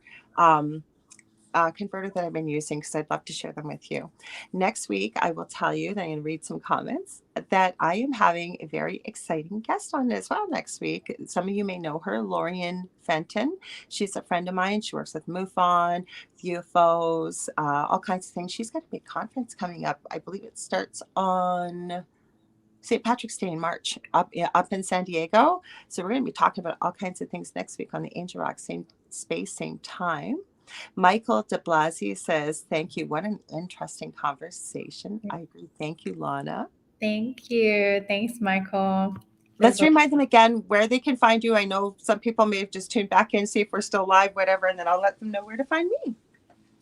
converter that I've been using, because I'd love to share them with you. Next week, I will tell you that I'm going to read some comments that I am having a very exciting guest on as well next week. Some of you may know her, Lorian Fenton. She's a friend of mine. She works with MUFON, UFOs, all kinds of things. She's got a big conference coming up. I believe it starts on St. Patrick's Day in March up in San Diego. So we're going to be talking about all kinds of things next week on the Angel Rock, same space, same time. Michael de Blasi says, thank you. What an interesting conversation. I agree. Thank you, Lana. Thank you. Thanks, Michael. Let's remind them again where they can find you. I know some people may have just tuned back in, see if we're still live, whatever, and then I'll let them know where to find me.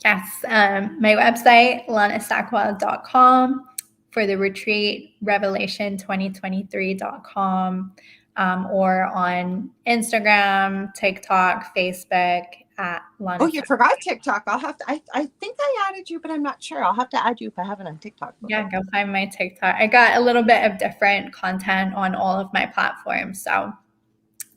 Yes. My website, LanaSackwild.com. For the retreat, Revelation2023.com. or on Instagram, TikTok, Facebook at Lana. Oh, you forgot TikTok. I'll have to, I think I added you, but I'm not sure. I'll have to add you if I haven't on TikTok. Yeah, go find my TikTok. I got a little bit of different content on all of my platforms. So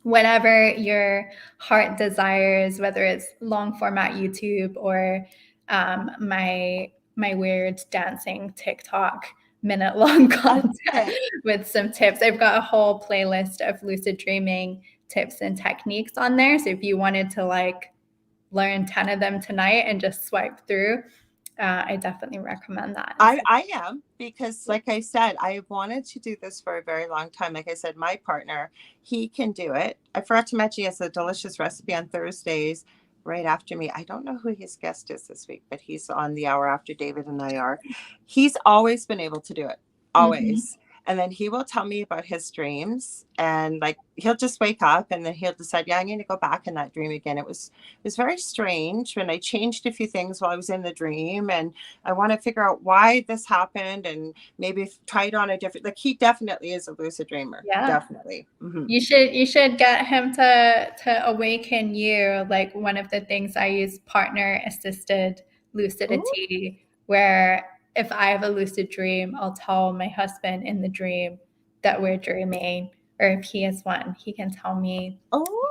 whatever your heart desires, whether it's long format YouTube or my weird dancing TikTok minute long content with some tips. I've got a whole playlist of lucid dreaming tips and techniques on there. So if you wanted to like learn 10 of them tonight and just swipe through, I definitely recommend that. I am, because like I said, I wanted to do this for a very long time. Like I said, my partner, he can do it. I forgot to mention he has a delicious recipe on Thursdays right after me. I don't know who his guest is this week, but he's on the hour after David and I are. He's always been able to do it. Always. And then he will tell me about his dreams, and like he'll just wake up and then he'll decide, yeah, I'm going to go back in that dream again. It was very strange when I changed a few things while I was in the dream, and I want to figure out why this happened and maybe try it on a different, like he definitely is a lucid dreamer. Yeah, definitely. You should get him to awaken you. Like one of the things I use partner assisted lucidity, where if I have a lucid dream, I'll tell my husband in the dream that we're dreaming, or if he has one, he can tell me.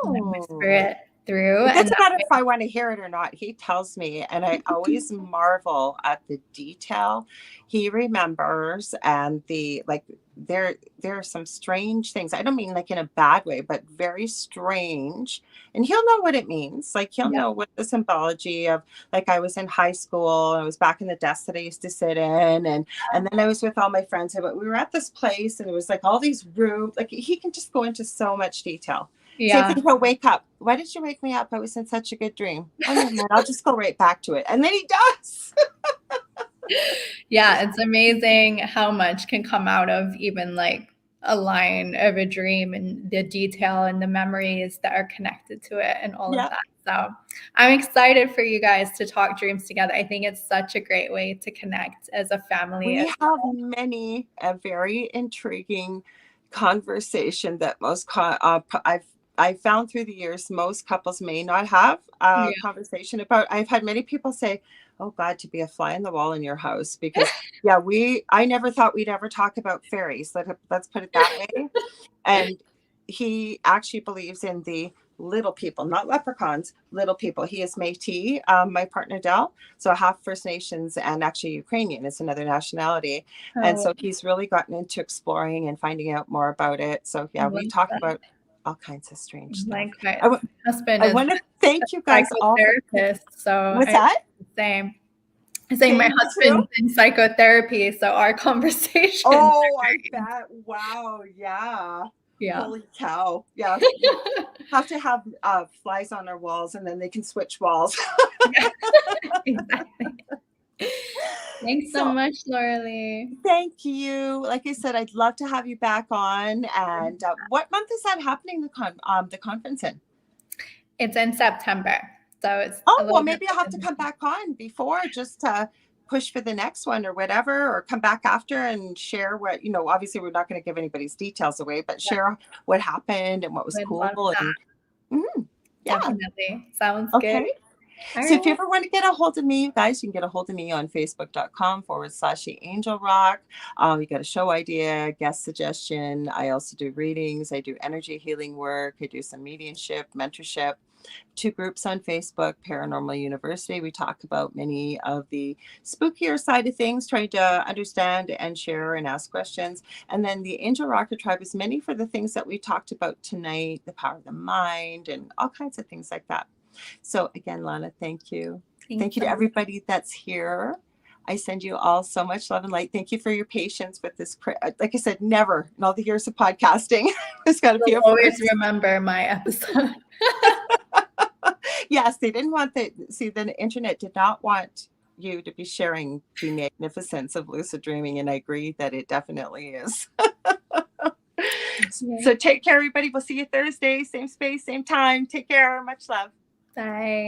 Whisper it through. It doesn't matter if I want to hear it or not. He tells me, and I always marvel at the detail he remembers, and the like. There are some strange things. I don't mean like in a bad way, but very strange. And he'll know what it means. Like he'll know what the symbology of, like I was in high school, I was back in the desk that I used to sit in, and then I was with all my friends, but we were at this place and it was like all these rooms. Like he can just go into so much detail. Yeah. So he'll wake up. Why did you wake me up? I was in such a good dream. Oh, never mind. I'll just go right back to it. And then he does. Yeah, it's amazing how much can come out of even like a line of a dream, and the detail and the memories that are connected to it and all of that. So I'm excited for you guys to talk dreams together. I think it's such a great way to connect as a family. We have many a very intriguing conversation that most I've found through the years most couples may not have a conversation about. I've had many people say, oh God, to be a fly on the wall in your house, because I never thought we'd ever talk about fairies. Let's put it that way. And he actually believes in the little people, not leprechauns, little people. He is Métis, my partner Del, so half First Nations and actually Ukrainian. It's another nationality. And so he's really gotten into exploring and finding out more about it. So we talk about all kinds of strange stuff. Like my husband I want to thank you guys all. So what's that? Same. I'm saying my husband's in psychotherapy, so our conversation. Oh, I bet. Wow. Yeah. Yeah. Holy cow. Yeah. Have to have flies on our walls, and then they can switch walls. Exactly. Thanks so much, Lorilei. Thank you. Like I said, I'd love to have you back on. And what month is that happening? The conference in? It's in September. So it's maybe I'll have to come back on before, just to push for the next one or whatever, or come back after and share what, obviously we're not going to give anybody's details away, but share what happened and what was cool. And definitely. Sounds good. So if you ever want to get a hold of me, you guys, you can get a hold of me on facebook.com/The Angel Rock. You got a show idea, guest suggestion. I also do readings. I do energy healing work. I do some mediumship, mentorship. 2 groups on Facebook, Paranormal University. We talk about many of the spookier side of things, trying to understand and share and ask questions. And then the Angel Rocker Tribe is many for the things that we talked about tonight, the power of the mind and all kinds of things like that. So again, Lana, thank you. Thank you to everybody that's here. I send you all so much love and light. Thank you for your patience with this. Like I said, never in all the years of podcasting. It's got to be always remember my episode. Yes, they didn't want the internet did not want you to be sharing the magnificence of lucid dreaming, and I agree that it definitely is. So take care, everybody. We'll see you Thursday, same space, same time. Take care. Much love. Bye.